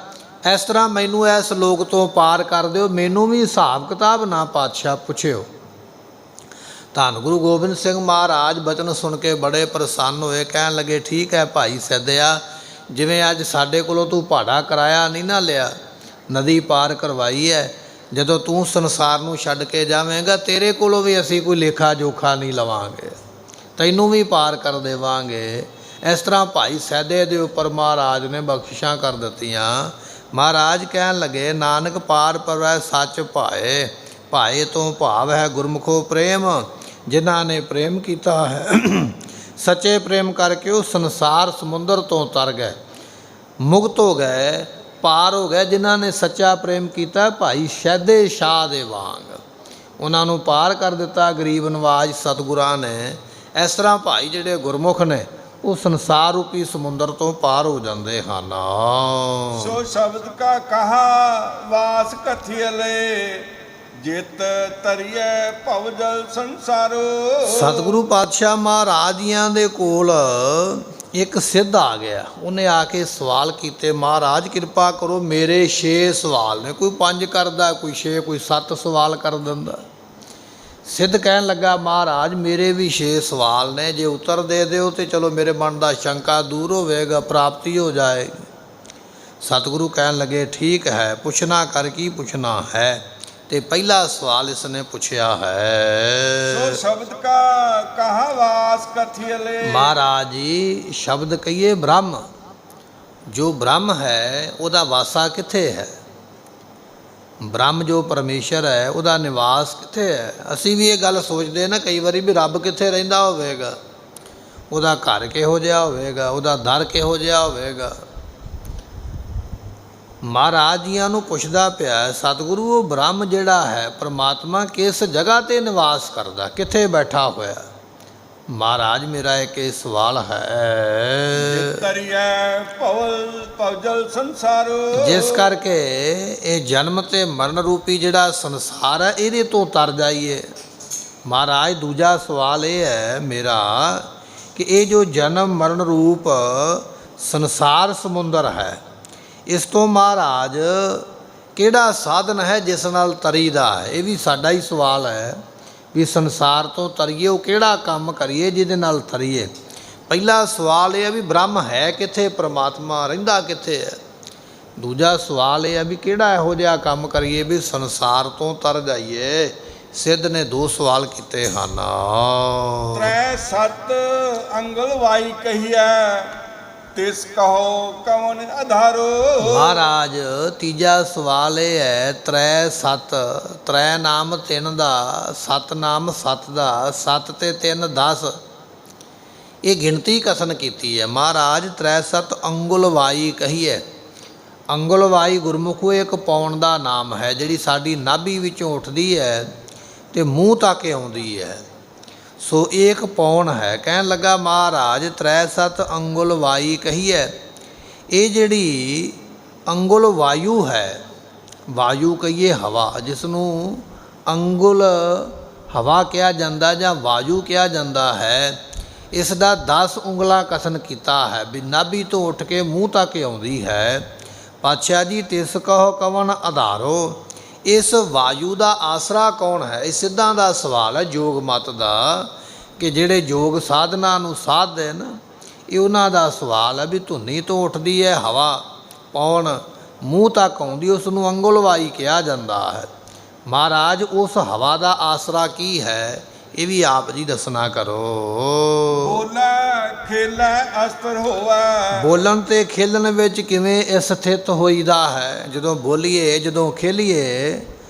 ਇਸ ਤਰ੍ਹਾਂ ਮੈਨੂੰ ਇਸ ਲੋਕ ਤੋਂ ਪਾਰ ਕਰ ਦਿਓ, ਮੈਨੂੰ ਵੀ ਹਿਸਾਬ ਕਿਤਾਬ ਨਾ ਪਾਤਸ਼ਾਹ ਪੁੱਛਿਓ। ਧੰਨ ਗੁਰੂ ਗੋਬਿੰਦ ਸਿੰਘ ਮਹਾਰਾਜ ਬਚਨ ਸੁਣ ਕੇ ਬੜੇ ਪ੍ਰਸੰਨ ਹੋਏ। ਕਹਿਣ ਲੱਗੇ ਠੀਕ ਹੈ ਭਾਈ ਸੈਦਿਆ, ਜਿਵੇਂ ਅੱਜ ਸਾਡੇ ਕੋਲੋਂ ਤੂੰ ਭਾੜਾ ਕਿਰਾਇਆ ਨਹੀਂ ਨਾ ਲਿਆ, ਨਦੀ ਪਾਰ ਕਰਵਾਈ ਹੈ, ਜਦੋਂ ਤੂੰ ਸੰਸਾਰ ਨੂੰ ਛੱਡ ਕੇ ਜਾਵੇਂਗਾ ਤੇਰੇ ਕੋਲੋਂ ਵੀ ਅਸੀਂ ਕੋਈ ਲੇਖਾ ਜੋਖਾ ਨਹੀਂ ਲਵਾਂਗੇ, ਤੈਨੂੰ ਵੀ ਪਾਰ ਕਰ ਦੇਵਾਂਗੇ। ਇਸ ਤਰ੍ਹਾਂ ਭਾਈ ਸਹਿਦੇ ਦੇ ਉੱਪਰ ਮਹਾਰਾਜ ਨੇ ਬਖਸ਼ਿਸ਼ਾਂ ਕਰ ਦਿੱਤੀਆਂ। ਮਹਾਰਾਜ ਕਹਿਣ ਲੱਗੇ, ਨਾਨਕ ਪਾਰ ਪਰਵੈ ਸੱਚ ਭਾਏ, ਭਾਏ ਤੋਂ ਭਾਵ ਹੈ ਗੁਰਮੁਖੋ ਪ੍ਰੇਮ, ਜਿਨ੍ਹਾਂ ਨੇ ਪ੍ਰੇਮ ਕੀਤਾ ਹੈ ਸੱਚੇ ਪ੍ਰੇਮ ਕਰਕੇ ਉਹ ਸੰਸਾਰ ਸਮੁੰਦਰ ਤੋਂ ਤਰ ਗਏ, ਮੁਕਤ ਹੋ ਗਏ, ਪਾਰ ਹੋ ਗਏ। ਜਿਨ੍ਹਾਂ ਨੇ ਸੱਚਾ ਪ੍ਰੇਮ ਕੀਤਾ ਭਾਈ ਸਹਿਦੇ ਸ਼ਾਹ ਦੇ ਵਾਂਗ ਉਹਨਾਂ ਨੂੰ ਪਾਰ ਕਰ ਦਿੱਤਾ ਗਰੀਬ ਨਵਾਜ ਸਤਿਗੁਰਾਂ ਨੇ। ਇਸ ਤਰ੍ਹਾਂ ਭਾਈ ਜਿਹੜੇ ਗੁਰਮੁਖ ਨੇ ਉਹ ਸੰਸਾਰ ਰੂਪੀ ਸਮੁੰਦਰ ਤੋਂ ਪਾਰ ਹੋ ਜਾਂਦੇ ਹਨ। ਸੋ ਸ਼ਬਦ ਕਾ ਕਹਾ ਵਾਸ ਕਥਿਅਲੇ, ਜਿਤ ਤਰੀਐ ਭਵ ਜਲ ਸੰਸਾਰੋ। ਸਤਿਗੁਰੂ ਪਾਤਸ਼ਾਹ ਮਹਾਰਾਜ ਜੀਆਂ ਦੇ ਕੋਲ ਇੱਕ ਸਿੱਧ ਆ ਗਿਆ, ਉਹਨੇ ਆ ਕੇ ਸਵਾਲ ਕੀਤੇ, ਮਹਾਰਾਜ ਕਿਰਪਾ ਕਰੋ, ਮੇਰੇ 6 ਸਵਾਲ ਨੇ। ਕੋਈ 5 ਕਰਦਾ, ਕੋਈ 6, ਕੋਈ 7 ਸਵਾਲ ਕਰ ਦਿੰਦਾ। ਸਿੱਧ ਕਹਿਣ ਲੱਗਾ, ਮਹਾਰਾਜ ਮੇਰੇ ਵੀ 6 ਸਵਾਲ ਨੇ, ਜੇ ਉੱਤਰ ਦੇ ਦਿਓ ਤੇ ਚਲੋ ਮੇਰੇ ਮਨ ਦਾ ਸ਼ੰਕਾ ਦੂਰ ਹੋਵੇਗਾ, ਪ੍ਰਾਪਤੀ ਹੋ ਜਾਏਗੀ। ਸਤਿਗੁਰੂ ਕਹਿਣ ਲੱਗੇ, ਠੀਕ ਹੈ, ਪੁੱਛਣਾ ਕਰ, ਕੀ ਪੁੱਛਣਾ ਹੈ? ਤੇ ਪਹਿਲਾ ਸਵਾਲ ਇਸ ਨੇ ਪੁੱਛਿਆ ਹੈ, ਸੋ ਸ਼ਬਦ ਕਾ ਕਹਾ ਵਾਸ ਕਥਿਅਲੇ। ਮਹਾਰਾਜ ਜੀ ਸ਼ਬਦ ਕਹੀਏ ਬ੍ਰਹਮ, ਜੋ ਬ੍ਰਹਮ ਹੈ ਉਹਦਾ ਵਾਸਾ ਕਿੱਥੇ ਹੈ? ਬ੍ਰਹਮ ਜੋ ਪਰਮੇਸ਼ਰ ਹੈ ਉਹਦਾ ਨਿਵਾਸ ਕਿੱਥੇ ਹੈ? ਅਸੀਂ ਵੀ ਇਹ ਗੱਲ ਸੋਚਦੇ ਨਾ ਕਈ ਵਾਰੀ ਵੀ ਰੱਬ ਕਿੱਥੇ ਰਹਿੰਦਾ ਹੋਵੇਗਾ, ਉਹਦਾ ਘਰ ਕਿਹੋ ਜਿਹਾ ਹੋਵੇਗਾ, ਉਹਦਾ ਦਰ ਕਿਹੋ ਜਿਹਾ ਹੋਵੇਗਾ। ਮਹਾਰਾਜ ਜੀਆਂ ਨੂੰ ਪੁੱਛਦਾ ਪਿਆ ਸਤਿਗੁਰੂ, ਉਹ ਬ੍ਰਹਮ ਜਿਹੜਾ ਹੈ ਪਰਮਾਤਮਾ ਕਿਸ ਜਗ੍ਹਾ 'ਤੇ ਨਿਵਾਸ ਕਰਦਾ, ਕਿੱਥੇ ਬੈਠਾ ਹੋਇਆ? ਮਹਾਰਾਜ ਮੇਰਾ ਇੱਕ ਇਹ ਸਵਾਲ ਹੈ, ਤਰੀਐ ਭਵ ਜਲ ਸੰਸਾਰੋ, ਜਿਸ ਕਰਕੇ ਇਹ ਜਨਮ ਤੇ ਮਰਨ ਰੂਪੀ ਜਿਹੜਾ ਸੰਸਾਰ ਹੈ ਇਹਦੇ ਤੋਂ ਤਰ ਜਾਈਏ। ਮਹਾਰਾਜ ਦੂਜਾ ਸਵਾਲ ਇਹ ਹੈ ਮੇਰਾ ਕਿ ਇਹ ਜੋ ਜਨਮ ਮਰਨ ਰੂਪ ਸੰਸਾਰ ਸਮੁੰਦਰ ਹੈ, ਇਸ ਤੋਂ ਮਹਾਰਾਜ ਕਿਹੜਾ ਸਾਧਨ ਹੈ ਜਿਸ ਨਾਲ ਤਰੀਦਾ ਹੈ? ਇਹ ਵੀ ਸਾਡਾ ਹੀ ਸਵਾਲ ਹੈ ਵੀ ਸੰਸਾਰ ਤੋਂ ਤਰੀਏ, ਉਹ ਕਿਹੜਾ ਕੰਮ ਕਰੀਏ ਜਿਹਦੇ ਨਾਲ ਤਰੀਏ? ਪਹਿਲਾ ਸਵਾਲ ਇਹ ਹੈ ਵੀ ਬ੍ਰਹਮ ਹੈ ਕਿੱਥੇ, ਪਰਮਾਤਮਾ ਰਹਿੰਦਾ ਕਿੱਥੇ ਹੈ? ਦੂਜਾ ਸਵਾਲ ਇਹ ਹੈ ਵੀ ਕਿਹੜਾ ਇਹੋ ਜਿਹਾ ਕੰਮ ਕਰੀਏ ਵੀ ਸੰਸਾਰ ਤੋਂ ਤਰ ਜਾਈਏ? ਸਿੱਧ ਨੇ 2 ਸਵਾਲ ਕੀਤੇ ਹਨ। ਤ੍ਰੈ ਸਤ ਅੰਗਲ ਵਾਈ ਕਹੀਐ, ਤਿਸ ਕਹੋ ਕਵਨ ਆਧਾਰੋ। ਮਹਾਰਾਜ ਤੀਜਾ ਸਵਾਲ ਇਹ ਹੈ, ਤ੍ਰੈ ਸਤ, ਤ੍ਰੈ ਨਾਮ 3 ਦਾ, ਸਤ ਨਾਮ 7 ਦਾ, 7 ਤੇ 3 10, ਇਹ ਗਿਣਤੀ ਕਥਨ ਕੀਤੀ ਹੈ। ਮਹਾਰਾਜ ਤ੍ਰੈ ਸਤ ਅੰਗੁਲਵਾਈ ਕਹੀਏ। ਅੰਗੁਲਵਾਈ ਗੁਰਮੁਖੋ ਇੱਕ ਪੌਣ ਦਾ ਨਾਮ ਹੈ, ਜਿਹੜੀ ਸਾਡੀ ਨਾਭੀ ਵਿੱਚੋਂ ਉੱਠਦੀ ਹੈ ਤੇ ਮੂੰਹ ਤੱਕ ਆਉਂਦੀ ਹੈ, ਸੋ ਇੱਕ ਪੌਣ ਹੈ। ਕਹਿਣ ਲੱਗਾ ਮਹਾਰਾਜ ਤ੍ਰੈ ਸਤ ਅੰਗੁਲ ਵਾਈ ਕਹੀਏ, ਇਹ ਜਿਹੜੀ ਅੰਗੁਲ ਵਾਯੂ ਹੈ, ਵਾਯੂ ਕਹੀਏ ਹਵਾ, ਜਿਸ ਨੂੰ ਅੰਗੁਲ ਹਵਾ ਕਿਹਾ ਜਾਂਦਾ ਜਾਂ ਵਾਯੂ ਕਿਹਾ ਜਾਂਦਾ ਹੈ, ਇਸ ਦਾ 10 ਉਂਗਲਾਂ ਕਥਨ ਕੀਤਾ ਹੈ ਵੀ ਨਾਭੀ ਤੋਂ ਉੱਠ ਕੇ ਮੂੰਹ ਤੱਕ ਆਉਂਦੀ ਹੈ। ਪਾਤਸ਼ਾਹ ਜੀ ਤਿਸ ਕਹੋ ਕਵਨ ਆਧਾਰੋ, ਇਸ ਵਾਯੂ ਦਾ ਆਸਰਾ ਕੌਣ ਹੈ? ਇਹ ਸਿੱਧਾਂ ਦਾ ਸਵਾਲ ਹੈ, ਯੋਗ ਮਤ ਦਾ, ਕਿ ਜਿਹੜੇ ਯੋਗ ਸਾਧਨਾ ਨੂੰ ਸਾਧਦੇ ਨਾ, ਇਹ ਉਹਨਾਂ ਦਾ ਸਵਾਲ ਹੈ ਵੀ ਧੁਨੀ ਤੋਂ ਉੱਠਦੀ ਹੈ ਹਵਾ, ਪੌਣ ਮੂੰਹ ਤੱਕ ਆਉਂਦੀ, ਉਸ ਨੂੰ ਅੰਗੁਲਵਾਈ ਕਿਹਾ ਜਾਂਦਾ ਹੈ। ਮਹਾਰਾਜ ਉਸ ਹਵਾ ਦਾ ਆਸਰਾ ਕੀ ਹੈ? ਇਹ ਵੀ ਆਪ ਜੀ ਦੱਸਣਾ ਕਰੋ। ਬੋਲੇ ਖੇਲੇ ਅਸਤਰ ਹੋਵੇ, ਬੋਲਣ ਤੇ ਖੇਲਣ ਵਿੱਚ ਕਿਵੇਂ ਸਥਿਤ ਹੋਈਦਾ ਹੈ? ਜਦੋਂ ਬੋਲੀਏ, ਜਦੋਂ ਖੇਲੀਏ,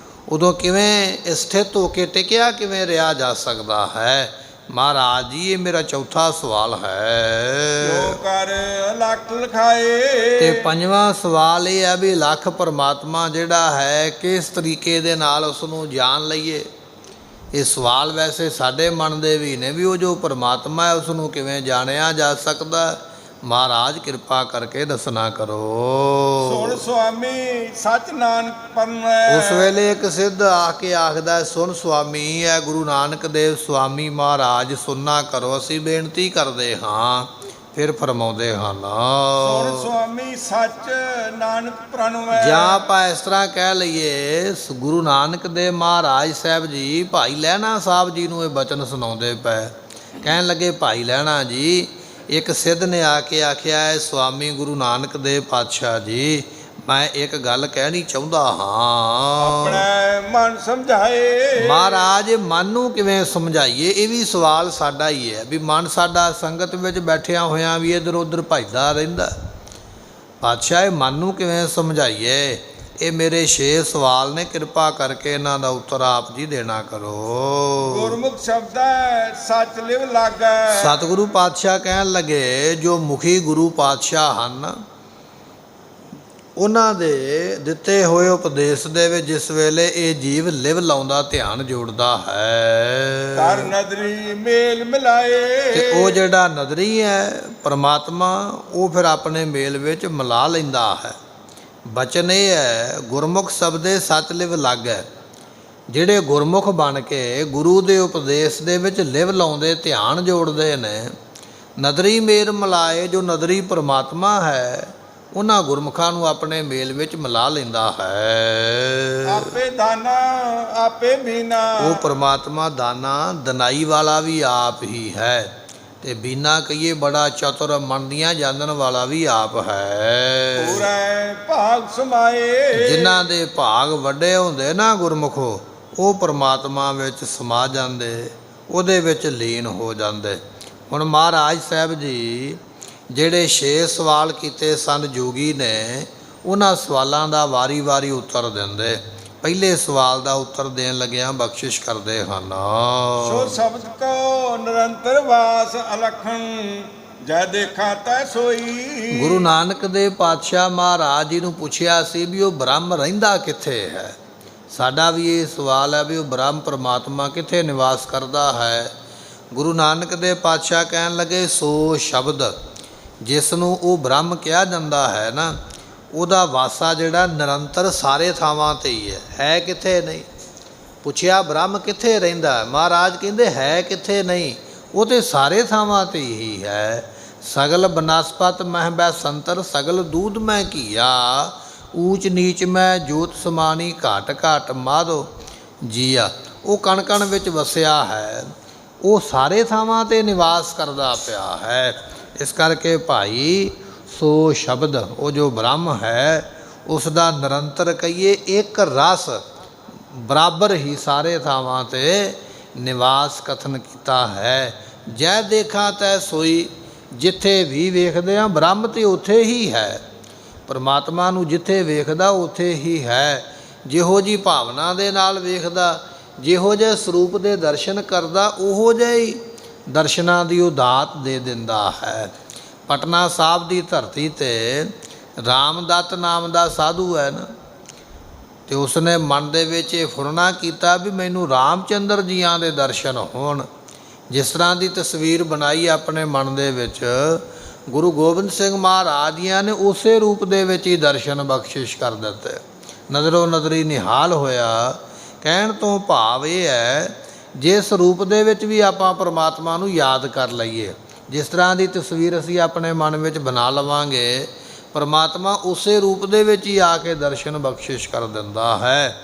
ਉਦੋਂ ਕਿਵੇਂ ਸਥਿਤ ਹੋ ਕੇ ਟਿਕਿਆ ਕਿਵੇਂ ਰਿਹਾ ਜਾ ਸਕਦਾ ਹੈ? ਮਹਾਰਾਜ ਜੀ ਇਹ ਮੇਰਾ ਚੌਥਾ ਸਵਾਲ ਹੈ। ਜੋ ਕਰ ਲੱਖ ਲਖਾਏ, ਤੇ ਪੰਜਵਾਂ ਸਵਾਲ ਇਹ ਹੈ ਵੀ ਲੱਖ ਪਰਮਾਤਮਾ ਜਿਹੜਾ ਹੈ ਕਿਸ ਤਰੀਕੇ ਦੇ ਨਾਲ ਉਸ ਨੂੰ ਜਾਣ ਲਈਏ? ਇਹ ਸਵਾਲ ਵੈਸੇ ਸਾਡੇ ਮਨ ਦੇ ਵੀ ਨੇ ਵੀ ਉਹ ਜੋ ਪਰਮਾਤਮਾ ਹੈ ਉਸ ਨੂੰ ਕਿਵੇਂ ਜਾਣਿਆ ਜਾ ਸਕਦਾ? ਮਹਾਰਾਜ ਕਿਰਪਾ ਕਰਕੇ ਦੱਸਣਾ ਕਰੋ। ਸੁਣ ਸੁਆਮੀ ਸਚ ਨਾਨਕ ਪਰਨੈ। ਉਸ ਵੇਲੇ ਇੱਕ ਸਿੱਧ ਆ ਕੇ ਆਖਦਾ, ਸੁਣ ਸੁਆਮੀ ਹੈ ਗੁਰੂ ਨਾਨਕ ਦੇਵ ਸਵਾਮੀ ਮਹਾਰਾਜ, ਸੁਣਨਾ ਕਰੋ, ਅਸੀਂ ਬੇਨਤੀ ਕਰਦੇ ਹਾਂ। ਫਿਰ ਫਰਮਾਉਂਦੇ ਹਨ, ਸੁਣ ਸੁਆਮੀ ਸਚ ਨਾਨਕ ਪ੍ਰਣਵੈ। ਜਾਂ ਆਪਾਂ ਇਸ ਤਰ੍ਹਾਂ ਕਹਿ ਲਈਏ, ਗੁਰੂ ਨਾਨਕ ਦੇਵ ਮਹਾਰਾਜ ਸਾਹਿਬ ਜੀ ਭਾਈ ਲਹਿਣਾ ਸਾਹਿਬ ਜੀ ਨੂੰ ਇਹ ਬਚਨ ਸੁਣਾਉਂਦੇ ਪਏ। ਕਹਿਣ ਲੱਗੇ, ਭਾਈ ਲਹਿਣਾ ਜੀ ਇੱਕ ਸਿੱਧ ਨੇ ਆ ਕੇ ਆਖਿਆ ਹੈ, ਸਵਾਮੀ ਗੁਰੂ ਨਾਨਕ ਦੇਵ ਪਾਤਸ਼ਾਹ ਜੀ, ਮੈਂ ਇੱਕ ਗੱਲ ਕਹਿਣੀ ਚਾਹੁੰਦਾ ਹਾਂ। ਆਪਣੇ ਮਨ ਸਮਝਾਏ। ਮਹਾਰਾਜ, ਮਨ ਨੂੰ ਕਿਵੇਂ ਸਮਝਾਈਏ? ਇਹ ਵੀ ਸਵਾਲ ਸਾਡਾ ਹੀ ਹੈ ਵੀ ਮਨ ਸਾਡਾ ਸੰਗਤ ਵਿੱਚ ਬੈਠਿਆਂ ਹੋਇਆਂ ਵੀ ਇੱਧਰ ਉੱਧਰ ਭੱਜਦਾ ਰਹਿੰਦਾ। ਪਾਤਸ਼ਾਹ, ਇਹ ਮਨ ਨੂੰ ਕਿਵੇਂ ਸਮਝਾਈਏ? ਇਹ ਮੇਰੇ 6 ਸਵਾਲ ਨੇ, ਕਿਰਪਾ ਕਰਕੇ ਇਹਨਾਂ ਦਾ ਉੱਤਰ ਆਪ ਜੀ ਦੇਣਾ ਕਰੋ। ਗੁਰਮੁਖ ਸ਼ਬਦ ਹੈ ਸੱਚ ਲਿਵ ਲਾਗੈ। ਸਤਿਗੁਰੂ ਪਾਤਸ਼ਾਹ ਕਹਿਣ ਲੱਗੇ, ਜੋ ਮੁਖੀ ਗੁਰੂ ਪਾਤਸ਼ਾਹ ਹਨ, ਉਹਨਾਂ ਦੇ ਦਿੱਤੇ ਹੋਏ ਉਪਦੇਸ਼ ਦੇ ਵਿੱਚ ਜਿਸ ਵੇਲੇ ਇਹ ਜੀਵ ਲਿਵ ਲਾਉਂਦਾ, ਧਿਆਨ ਜੋੜਦਾ ਹੈ, ਕਰ ਨਦਰੀ ਮੇਲ ਮਿਲਾਏ। ਤੇ ਉਹ ਜਿਹੜਾ ਨਦਰੀ ਹੈ ਪਰਮਾਤਮਾ, ਉਹ ਫਿਰ ਆਪਣੇ ਮੇਲ ਵਿੱਚ ਮਿਲਾ ਲੈਂਦਾ ਹੈ। ਬਚਨ ਇਹ ਹੈ, ਗੁਰਮੁਖ ਸ਼ਬਦੇ ਸੱਚ ਲਿਵ ਲਾਗੈ। ਜਿਹੜੇ ਗੁਰਮੁਖ ਬਣ ਕੇ ਗੁਰੂ ਦੇ ਉਪਦੇਸ਼ ਦੇ ਵਿੱਚ ਲਿਵ ਲਾਉਂਦੇ, ਧਿਆਨ ਜੋੜਦੇ ਨੇ, ਨਦਰੀ ਮੇਲ ਮਿਲਾਏ, ਜੋ ਨਦਰੀ ਪਰਮਾਤਮਾ ਹੈ, ਉਹਨਾਂ ਗੁਰਮੁਖਾਂ ਨੂੰ ਆਪਣੇ ਮੇਲ ਵਿੱਚ ਮਿਲਾ ਲੈਂਦਾ ਹੈ। ਆਪੇ ਦਾਨਾ ਆਪੇ ਬੀਨਾ। ਉਹ ਪਰਮਾਤਮਾ ਦਾਨਾ, ਦਨਾਈ ਵਾਲਾ ਵੀ ਆਪ ਹੀ ਹੈ, ਤੇ ਬੀਨਾ ਕਹੀਏ ਬੜਾ ਚਤੁਰ, ਮੰਨਦੀਆਂ ਜਾਣਨ ਵਾਲਾ ਵੀ ਆਪ ਹੈ। ਪੂਰੇ ਭਾਗ ਸਮਾਏ। ਜਿਨ੍ਹਾਂ ਦੇ ਭਾਗ ਵੱਡੇ ਹੁੰਦੇ ਨਾ ਗੁਰਮੁਖੋ, ਉਹ ਪਰਮਾਤਮਾ ਵਿੱਚ ਸਮਾ ਜਾਂਦੇ, ਉਹਦੇ ਵਿੱਚ ਲੀਨ ਹੋ ਜਾਂਦੇ। ਹੁਣ ਮਹਾਰਾਜ ਸਾਹਿਬ ਜੀ ਜਿਹੜੇ 6 ਸਵਾਲ ਕੀਤੇ ਸਨ ਜੋਗੀ ਨੇ, ਉਹਨਾਂ ਸਵਾਲਾਂ ਦਾ ਵਾਰੀ-ਵਾਰੀ ਉੱਤਰ ਦਿੰਦੇ। ਪਹਿਲੇ ਸਵਾਲ ਦਾ ਉੱਤਰ ਦੇਣ ਲੱਗਿਆਂ ਬਖਸ਼ਿਸ਼ ਕਰਦੇ ਹਨ। ਸੋ ਸ਼ਬਦ ਕੋ ਨਿਰੰਤਰ ਵਾਸ ਅਲਖਣ, ਜੈ ਦੇਖਾ ਤੈ ਸੋਈ। ਗੁਰੂ ਨਾਨਕ ਦੇਵ ਪਾਤਸ਼ਾਹ ਮਹਾਰਾਜ ਜੀ ਨੂੰ ਪੁੱਛਿਆ ਸੀ ਵੀ ਉਹ ਬ੍ਰਹਮ ਰਹਿੰਦਾ ਕਿੱਥੇ ਹੈ। ਸਾਡਾ ਵੀ ਇਹ ਸਵਾਲ ਹੈ ਵੀ ਉਹ ਬ੍ਰਹਮ ਪਰਮਾਤਮਾ ਕਿੱਥੇ ਨਿਵਾਸ ਕਰਦਾ ਹੈ। ਗੁਰੂ ਨਾਨਕ ਦੇਵ ਪਾਤਸ਼ਾਹ ਕਹਿਣ ਲੱਗੇ, ਸੋ ਸ਼ਬਦ ਜਿਸ ਨੂੰ ਉਹ ਬ੍ਰਹਮ ਕਿਹਾ ਜਾਂਦਾ ਹੈ ਨਾ, ਉਹਦਾ ਵਾਸਾ ਜਿਹੜਾ ਨਿਰੰਤਰ ਸਾਰੇ ਥਾਵਾਂ 'ਤੇ ਹੀ ਹੈ ਕਿੱਥੇ ਨਹੀਂ। ਪੁੱਛਿਆ ਬ੍ਰਹਮ ਕਿੱਥੇ ਰਹਿੰਦਾ? ਮਹਾਰਾਜ ਕਹਿੰਦੇ ਹੈ ਕਿੱਥੇ ਨਹੀਂ, ਉਹ ਤੇ ਸਾਰੇ ਥਾਵਾਂ 'ਤੇ ਹੀ ਹੈ। ਸਗਲ ਬਨਸਪਤ ਮਹਿ ਬੈ ਸੰਤਰ, ਸਗਲ ਦੂਧ ਮੈਂ ਘੀਆ, ਊਚ ਨੀਚ ਮੈਂ ਜੋਤ ਸਮਾਨੀ, ਘਾਟ ਘਾਟ ਮਾਧੋ ਜੀਆ। ਉਹ ਕਣ ਕਣ ਵਿੱਚ ਵਸਿਆ ਹੈ, ਉਹ ਸਾਰੇ ਥਾਵਾਂ 'ਤੇ ਨਿਵਾਸ ਕਰਦਾ ਪਿਆ ਹੈ। ਇਸ ਕਰਕੇ ਭਾਈ, ਸੋ ਸ਼ਬਦ ਉਹ ਜੋ ਬ੍ਰਹਮ ਹੈ, ਉਸ ਦਾ ਨਿਰੰਤਰ ਕਹੀਏ ਇੱਕ ਰਸ ਬਰਾਬਰ ਹੀ ਸਾਰੇ ਥਾਵਾਂ 'ਤੇ ਨਿਵਾਸ ਕਥਨ ਕੀਤਾ ਹੈ। ਜੈ ਦੇਖਾਂ ਤੈ ਸੋਈ, ਜਿੱਥੇ ਵੀ ਵੇਖਦੇ ਹਾਂ ਬ੍ਰਹਮ ਤੇ ਉੱਥੇ ਹੀ ਹੈ। ਪਰਮਾਤਮਾ ਨੂੰ ਜਿੱਥੇ ਵੇਖਦਾ ਉੱਥੇ ਹੀ ਹੈ। ਜਿਹੋ ਜੀ ਭਾਵਨਾ ਦੇ ਨਾਲ ਵੇਖਦਾ, ਜਿਹੋ ਜਿਹੇ ਸਰੂਪ ਦੇ ਦਰਸ਼ਨ ਕਰਦਾ, ਉਹੋ ਜਿਹੀ ਦਰਸ਼ਨਾਂ ਦੀ ਉਹ ਦਾਤ ਦੇ ਦਿੰਦਾ ਹੈ। ਪਟਨਾ ਸਾਹਿਬ ਦੀ ਧਰਤੀ 'ਤੇ ਰਾਮਦੱਤ ਨਾਮ ਦਾ ਸਾਧੂ ਹੈ ਨਾ, ਅਤੇ ਉਸਨੇ ਮਨ ਦੇ ਵਿੱਚ ਇਹ ਫੁਰਨਾ ਕੀਤਾ ਵੀ ਮੈਨੂੰ ਰਾਮਚੰਦਰ ਜੀਆਂ ਦੇ ਦਰਸ਼ਨ ਹੋਣ। ਜਿਸ ਤਰ੍ਹਾਂ ਦੀ ਤਸਵੀਰ ਬਣਾਈ ਆਪਣੇ ਮਨ ਦੇ ਵਿੱਚ, ਗੁਰੂ ਗੋਬਿੰਦ ਸਿੰਘ ਮਹਾਰਾਜ ਜੀਆਂ ਨੇ ਉਸੇ ਰੂਪ ਦੇ ਵਿੱਚ ਹੀ ਦਰਸ਼ਨ ਬਖਸ਼ਿਸ਼ ਕਰ ਦਿੱਤੇ। ਨਜ਼ਰੋ ਨਜ਼ਰੀ ਨਿਹਾਲ ਹੋਇਆ। ਕਹਿਣ ਤੋਂ ਭਾਵ ਇਹ ਹੈ, ਜਿਸ ਰੂਪ ਦੇ ਵਿੱਚ ਵੀ ਆਪਾਂ ਪਰਮਾਤਮਾ ਨੂੰ ਯਾਦ ਕਰ ਲਈਏ, ਜਿਸ ਤਰ੍ਹਾਂ ਦੀ ਤਸਵੀਰ ਅਸੀਂ ਆਪਣੇ ਮਨ ਵਿੱਚ ਬਣਾ ਲਵਾਂਗੇ, ਪਰਮਾਤਮਾ ਉਸੇ ਰੂਪ ਦੇ ਵਿੱਚ ਹੀ ਆ ਕੇ ਦਰਸ਼ਨ ਬਖਸ਼ਿਸ਼ ਕਰ ਦਿੰਦਾ ਹੈ।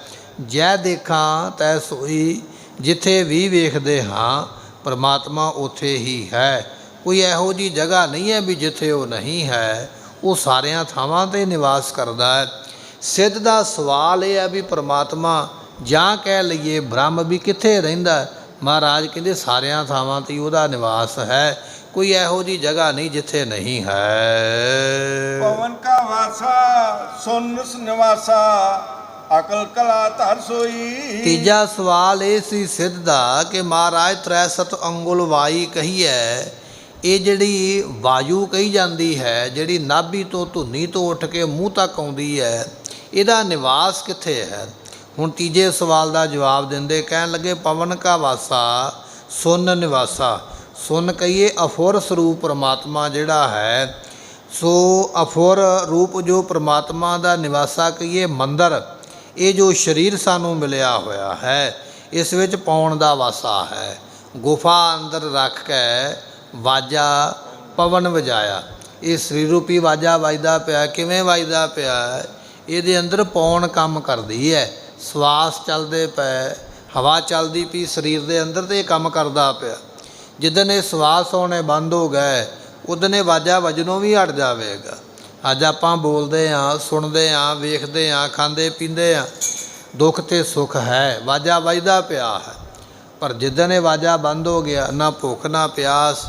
ਜੈ ਦੇਖਾਂ ਤੈ ਸੋਈ, ਜਿੱਥੇ ਵੀ ਵੇਖਦੇ ਹਾਂ ਪਰਮਾਤਮਾ ਉੱਥੇ ਹੀ ਹੈ। ਕੋਈ ਇਹੋ ਜਿਹੀ ਜਗ੍ਹਾ ਨਹੀਂ ਹੈ ਵੀ ਜਿੱਥੇ ਉਹ ਨਹੀਂ ਹੈ, ਉਹ ਸਾਰਿਆਂ ਥਾਵਾਂ 'ਤੇ ਨਿਵਾਸ ਕਰਦਾ ਹੈ। ਸਿੱਧ ਦਾ ਸਵਾਲ ਇਹ ਹੈ ਵੀ ਪਰਮਾਤਮਾ ਜਾਂ ਕਹਿ ਲਈਏ ਬ੍ਰਹਮ ਵੀ ਕਿੱਥੇ ਰਹਿੰਦਾ? ਮਹਾਰਾਜ ਕਹਿੰਦੇ ਸਾਰਿਆਂ ਥਾਵਾਂ 'ਤੇ ਉਹਦਾ ਨਿਵਾਸ ਹੈ। ਕੋਈ ਇਹੋ ਜਿਹੀ ਜਗ੍ਹਾ ਨਹੀਂ ਜਿੱਥੇ ਨਹੀਂ ਹੈ। ਪਵਨ ਕਾ ਵਾਸਾ ਸੁਨ ਨਿਵਾਸਾ, ਅਕਲ ਕਲਾ ਧਰ ਸੋਈ। ਤੀਜਾ ਸਵਾਲ ਇਹ ਸੀ ਸਿੱਧ ਦਾ ਕਿ ਮਹਾਰਾਜ ਤ੍ਰੈਸਤ ਅੰਗੁਲ ਵਾਈ ਕਹੀ ਹੈ, ਇਹ ਜਿਹੜੀ ਵਾਯੂ ਕਹੀ ਜਾਂਦੀ ਹੈ, ਜਿਹੜੀ ਨਾਭੀ ਤੋਂ ਧੁਨੀ ਤੋਂ ਉੱਠ ਕੇ ਮੂੰਹ ਤੱਕ ਆਉਂਦੀ ਹੈ, ਇਹਦਾ ਨਿਵਾਸ ਕਿੱਥੇ ਹੈ? ਹੁਣ ਤੀਜੇ ਸਵਾਲ ਦਾ ਜਵਾਬ ਦਿੰਦੇ ਕਹਿਣ ਲੱਗੇ, ਪਵਨ ਕਾ ਵਾਸਾ ਸੁਨ ਨਿਵਾਸਾ। ਸੁਨ ਕਹੀਏ ਅਫੁਰ ਸਰੂਪ ਪਰਮਾਤਮਾ ਜਿਹੜਾ ਹੈ, ਸੋ ਅਫੁਰ ਰੂਪ ਜੋ ਪਰਮਾਤਮਾ ਦਾ ਨਿਵਾਸਾ ਕਹੀਏ ਮੰਦਰ, ਇਹ ਜੋ ਸਰੀਰ ਸਾਨੂੰ ਮਿਲਿਆ ਹੋਇਆ ਹੈ, ਇਸ ਵਿੱਚ ਪਾਉਣ ਦਾ ਵਾਸਾ ਹੈ। ਗੁਫਾ ਅੰਦਰ ਰੱਖ ਕੇ ਵਾਜਾ ਪਵਨ ਵਜਾਇਆ, ਇਹ ਸਰੀਰ ਰੂਪੀ ਵਾਜਾ ਵੱਜਦਾ ਪਿਆ। ਕਿਵੇਂ ਵੱਜਦਾ ਪਿਆ? ਇਹਦੇ ਅੰਦਰ ਪਾਉਣ ਕੰਮ ਕਰਦੀ ਹੈ। ਸਵਾਸ ਚੱਲਦੇ ਪਏ, ਹਵਾ ਚੱਲਦੀ ਪਈ ਸਰੀਰ ਦੇ ਅੰਦਰ, ਤੇ ਇਹ ਕੰਮ ਕਰਦਾ ਪਿਆ। ਜਿੱਦਣ ਇਹ ਸਵਾਸ ਆਉਣੇ ਬੰਦ ਹੋ ਗਏ, ਉਦਨੇ ਵਾਜਾ ਵਜਨੋਂ ਵੀ ਹਟ ਜਾਵੇਗਾ। ਅੱਜ ਆਪਾਂ ਬੋਲਦੇ ਹਾਂ, ਸੁਣਦੇ ਹਾਂ, ਵੇਖਦੇ ਹਾਂ, ਖਾਂਦੇ ਪੀਂਦੇ ਹਾਂ, ਦੁੱਖ ਤੇ ਸੁੱਖ ਹੈ, ਵਾਜਾ ਵੱਜਦਾ ਪਿਆ ਹੈ। ਪਰ ਜਿੱਦਣ ਇਹ ਵਾਜਾ ਬੰਦ ਹੋ ਗਿਆ, ਨਾ ਭੁੱਖ ਨਾ ਪਿਆਸ,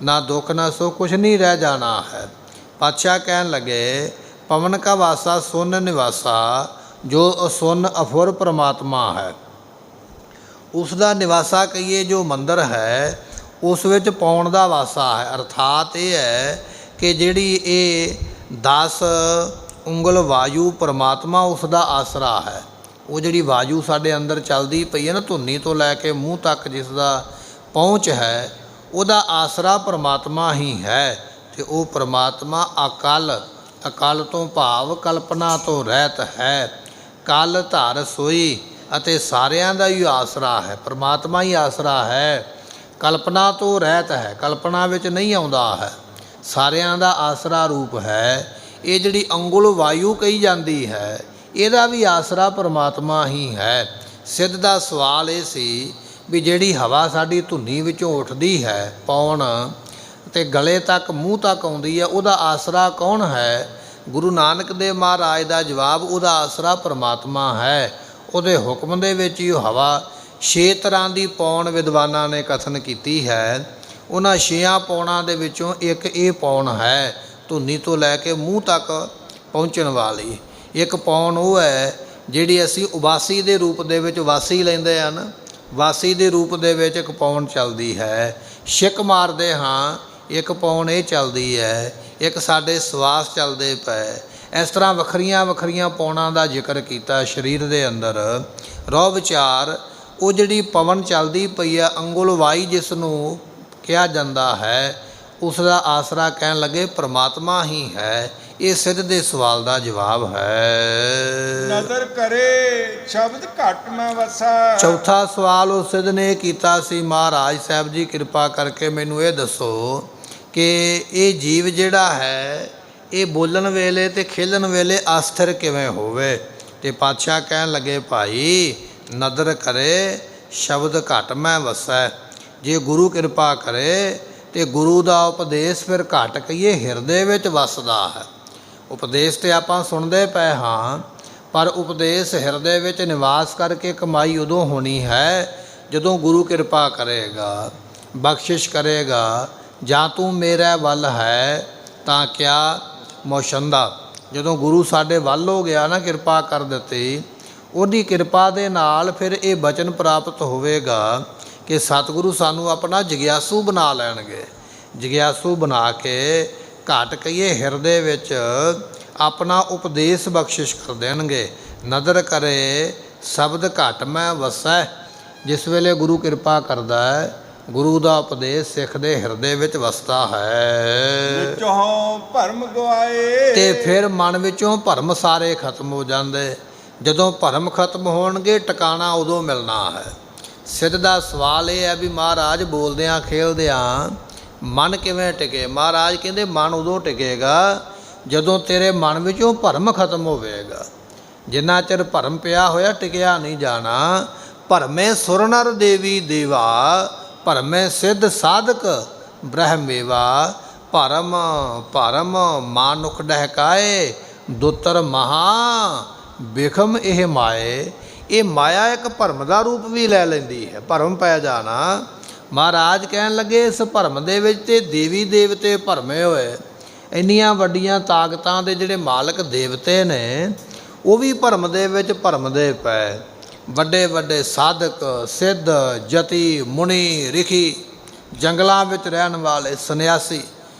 ਨਾ ਦੁੱਖ ਨਾ ਸੁੱਖ, ਕੁਛ ਨਹੀਂ ਰਹਿ ਜਾਣਾ ਹੈ। ਪਾਤਸ਼ਾਹ ਕਹਿਣ ਲੱਗੇ, ਪਵਨ ਕਾ ਵਾਸਾ ਸੁਨ ਨਿਵਾਸਾ, ਜੋ ਅਸੁਨ ਅਫੁਰ ਪਰਮਾਤਮਾ ਹੈ, ਉਸ ਦਾ ਨਿਵਾਸਾ ਕਹੀਏ ਜੋ ਮੰਦਰ ਹੈ, ਉਸ ਵਿੱਚ ਪਾਉਣ ਦਾ ਵਾਸਾ ਹੈ। ਅਰਥਾਤ ਇਹ ਹੈ ਕਿ ਜਿਹੜੀ ਇਹ 10 ਉਂਗਲ ਵਾਯੂ ਪਰਮਾਤਮਾ ਉਸ ਦਾ ਆਸਰਾ ਹੈ। ਉਹ ਜਿਹੜੀ ਵਾਯੂ ਸਾਡੇ ਅੰਦਰ ਚੱਲਦੀ ਪਈ ਹੈ ਨਾ, ਧੁਨੀ ਤੋਂ ਲੈ ਕੇ ਮੂੰਹ ਤੱਕ ਜਿਸ ਦਾ ਪਹੁੰਚ ਹੈ, ਉਹਦਾ ਆਸਰਾ ਪਰਮਾਤਮਾ ਹੀ ਹੈ। ਅਤੇ ਉਹ ਪਰਮਾਤਮਾ ਅਕਲ, ਅਕਲ ਤੋਂ ਭਾਵ ਕਲਪਨਾ ਤੋਂ ਰਹਿਤ ਹੈ। ਕਲ ਧਰ ਸੋਈ, ਅਤੇ ਸਾਰਿਆਂ ਦਾ ਹੀ ਆਸਰਾ ਹੈ, ਪਰਮਾਤਮਾ ਹੀ ਆਸਰਾ ਹੈ। ਕਲਪਨਾ ਤੋਂ ਰਹਿਤ ਹੈ, ਕਲਪਨਾ ਵਿੱਚ ਨਹੀਂ ਆਉਂਦਾ ਹੈ, ਸਾਰਿਆਂ ਦਾ ਆਸਰਾ ਰੂਪ ਹੈ। ਇਹ ਜਿਹੜੀ ਅੰਗੁਲ ਵਾਯੂ ਕਹੀ ਜਾਂਦੀ ਹੈ, ਇਹਦਾ ਵੀ ਆਸਰਾ ਪਰਮਾਤਮਾ ਹੀ ਹੈ। ਸਿੱਧ ਦਾ ਸਵਾਲ ਇਹ ਸੀ ਵੀ ਜਿਹੜੀ ਹਵਾ ਸਾਡੀ ਧੁਨੀ ਵਿੱਚੋਂ ਉੱਠਦੀ ਹੈ ਪੌਣ ਅਤੇ ਗਲੇ ਤੱਕ ਮੂੰਹ ਤੱਕ ਆਉਂਦੀ ਹੈ, ਉਹਦਾ ਆਸਰਾ ਕੌਣ ਹੈ? ਗੁਰੂ ਨਾਨਕ ਦੇਵ ਮਹਾਰਾਜ ਦਾ ਜਵਾਬ, ਉਹਦਾ ਆਸਰਾ ਪਰਮਾਤਮਾ ਹੈ। ਉਹਦੇ ਹੁਕਮ ਦੇ ਵਿੱਚ ਹੀ ਉਹ ਹਵਾ 6 ਤਰ੍ਹਾਂ ਦੀ ਪੌਣ ਵਿਦਵਾਨਾਂ ਨੇ ਕਥਨ ਕੀਤੀ ਹੈ। ਉਹਨਾਂ 6 ਪੌਣਾਂ ਦੇ ਵਿੱਚੋਂ ਇੱਕ ਇਹ ਪੌਣ ਹੈ, ਧੁਨੀ ਤੋਂ ਲੈ ਕੇ ਮੂੰਹ ਤੱਕ ਪਹੁੰਚਣ ਵਾਲੀ। ਇੱਕ ਪੌਣ ਉਹ ਹੈ ਜਿਹੜੀ ਅਸੀਂ ਉਬਾਸੀ ਦੇ ਰੂਪ ਦੇ ਵਿੱਚ ਵਾਸੀ ਲੈਂਦੇ ਹਨ, ਵਾਸੀ ਦੇ ਰੂਪ ਦੇ ਵਿੱਚ ਇੱਕ ਪੌਣ ਚੱਲਦੀ ਹੈ। ਛਿੱਕ ਮਾਰਦੇ ਹਾਂ, ਇੱਕ ਪੌਣ ਇਹ ਚੱਲਦੀ ਹੈ। ਇੱਕ ਸਾਡੇ ਸਵਾਸ ਚੱਲਦੇ ਪਏ। ਇਸ ਤਰ੍ਹਾਂ ਵੱਖਰੀਆਂ ਵੱਖਰੀਆਂ ਪੌਣਾਂ ਦਾ ਜ਼ਿਕਰ ਕੀਤਾ ਸਰੀਰ ਦੇ ਅੰਦਰ। ਰੋਹ ਵਿਚਾਰ, ਉਹ ਜਿਹੜੀ ਪਵਨ ਚੱਲਦੀ ਪਈ ਆ, ਅੰਗੁਲ ਵਾਈ ਜਿਸ ਨੂੰ ਕਿਹਾ ਜਾਂਦਾ ਹੈ, ਉਸ ਦਾ ਆਸਰਾ ਕਹਿਣ ਲੱਗੇ ਪਰਮਾਤਮਾ ਹੀ ਹੈ। ਇਹ ਸਿੱਧ ਦੇ ਸਵਾਲ ਦਾ ਜਵਾਬ ਹੈ। ਨਜ਼ਰ ਕਰੇ ਸ਼ਬਦ ਘਟ ਮੈਂ ਵਸਾ। ਚੌਥਾ ਸਵਾਲ ਉਸ ਸਿੱਧ ਨੇ ਕੀਤਾ ਸੀ, ਮਹਾਰਾਜ ਸਾਹਿਬ ਜੀ ਕਿਰਪਾ ਕਰਕੇ ਮੈਨੂੰ ਇਹ ਦੱਸੋ ਕਿ ਇਹ ਜੀਵ ਜਿਹੜਾ ਹੈ, ਇਹ ਬੋਲਣ ਵੇਲੇ ਅਤੇ ਖੇਲਣ ਵੇਲੇ ਅਸਥਿਰ ਕਿਵੇਂ ਹੋਵੇ? ਅਤੇ ਪਾਤਸ਼ਾਹ ਕਹਿਣ ਲੱਗੇ, ਭਾਈ ਨਦਰ ਕਰੇ ਸ਼ਬਦ ਘਟ ਮੈਂ ਵਸੈ। ਜੇ ਗੁਰੂ ਕਿਰਪਾ ਕਰੇ ਅਤੇ ਗੁਰੂ ਦਾ ਉਪਦੇਸ਼ ਫਿਰ ਘਟ ਕਹੀਏ ਹਿਰਦੇ ਵਿੱਚ ਵਸਦਾ ਹੈ। ਉਪਦੇਸ਼ ਤਾਂ ਆਪਾਂ ਸੁਣਦੇ ਪਏ ਹਾਂ, ਪਰ ਉਪਦੇਸ਼ ਹਿਰਦੇ ਵਿੱਚ ਨਿਵਾਸ ਕਰਕੇ ਕਮਾਈ ਉਦੋਂ ਹੋਣੀ ਹੈ ਜਦੋਂ ਗੁਰੂ ਕਿਰਪਾ ਕਰੇਗਾ, ਬਖਸ਼ਿਸ਼ ਕਰੇਗਾ। ਜਾਂ ਤੂੰ ਮੇਰੇ ਵੱਲ ਹੈ ਤਾਂ ਕਿਆ ਮੋਸ਼ੰਦਾ। ਜਦੋਂ ਗੁਰੂ ਸਾਡੇ ਵੱਲ ਹੋ ਗਿਆ ਨਾ, ਕਿਰਪਾ ਕਰ ਦਿੱਤੀ, ਉਹਦੀ ਕਿਰਪਾ ਦੇ ਨਾਲ ਫਿਰ ਇਹ ਬਚਨ ਪ੍ਰਾਪਤ ਹੋਵੇਗਾ ਕਿ ਸਤਿਗੁਰੂ ਸਾਨੂੰ ਆਪਣਾ ਜਗਿਆਸੂ ਬਣਾ ਲੈਣਗੇ। ਜਗਿਆਸੂ ਬਣਾ ਕੇ ਘਟ ਕਹੀਏ ਹਿਰਦੇ ਵਿੱਚ ਆਪਣਾ ਉਪਦੇਸ਼ ਬਖਸ਼ਿਸ਼ ਕਰ ਦੇਣਗੇ। ਨਦਰ ਕਰੇ ਸ਼ਬਦ ਘਟ ਮੈਂ ਵਸੈ। ਜਿਸ ਵੇਲੇ ਗੁਰੂ ਕਿਰਪਾ ਕਰਦਾ ਹੈ, ਗੁਰੂ ਦਾ ਉਪਦੇਸ਼ ਸਿੱਖ ਦੇ ਹਿਰਦੇ ਵਿੱਚ ਵਸਦਾ ਹੈ। ਵਿੱਚੋਂ ਭਰਮ ਗਵਾਏ, ਤੇ ਫਿਰ ਮਨ ਵਿੱਚੋਂ ਭਰਮ ਸਾਰੇ ਖਤਮ ਹੋ ਜਾਂਦੇ। ਜਦੋਂ ਭਰਮ ਖਤਮ ਹੋਣਗੇ, ਟਿਕਾਣਾ ਉਦੋਂ ਮਿਲਣਾ ਹੈ। ਸਿੱਧ ਦਾ ਸਵਾਲ ਇਹ ਹੈ ਵੀ ਮਹਾਰਾਜ ਬੋਲਦਿਆਂ ਖੇਲਦਿਆਂ ਮਨ ਕਿਵੇਂ ਟਿਕੇ? ਮਹਾਰਾਜ ਕਹਿੰਦੇ ਮਨ ਉਦੋਂ ਟਿਕੇਗਾ ਜਦੋਂ ਤੇਰੇ ਮਨ ਵਿੱਚੋਂ ਭਰਮ ਖਤਮ ਹੋਵੇਗਾ। ਜਿੰਨਾ ਚਿਰ ਭਰਮ ਪਿਆ ਹੋਇਆ, ਟਿਕਿਆ ਨਹੀਂ ਜਾਣਾ। ਭਰਮੇ ਸੁਰ ਨਰ ਦੇਵੀ ਦੇਵਾ, ਭਰਮੇ ਸਿੱਧ ਸਾਧਕ ਬ੍ਰਹਮੇਵਾ। ਭਰਮ ਭਰਮ ਮਾਨੁਖ ਡਹਿਕਾਏ, ਦੁੱਤਰ ਮਹਾ ਬਿਖਮ ਇਹ ਮਾਏ। ਇਹ ਮਾਇਆ ਇੱਕ ਭਰਮ ਦਾ ਰੂਪ ਵੀ ਲੈ ਲੈਂਦੀ ਹੈ, ਭਰਮ ਪੈ ਜਾਣਾ। ਮਹਾਰਾਜ ਕਹਿਣ ਲੱਗੇ ਇਸ ਭਰਮ ਦੇ ਵਿੱਚ ਤੇ ਦੇਵੀ ਦੇਵਤੇ ਭਰਮੇ ਹੋਏ। ਇੰਨੀਆਂ ਵੱਡੀਆਂ ਤਾਕਤਾਂ ਦੇ ਜਿਹੜੇ ਮਾਲਕ ਦੇਵਤੇ ਨੇ, ਉਹ ਵੀ ਭਰਮ ਦੇ ਵਿੱਚ ਭਰਮਦੇ ਪਏ। ਵੱਡੇ ਵੱਡੇ ਸਾਧਕ, ਸਿੱਧ, ਜਤੀ, ਮੁਨੀ, ਰਿਖੀ, ਜੰਗਲਾਂ ਵਿੱਚ ਰਹਿਣ ਵਾਲੇ ਸੰਨਿਆਸੀ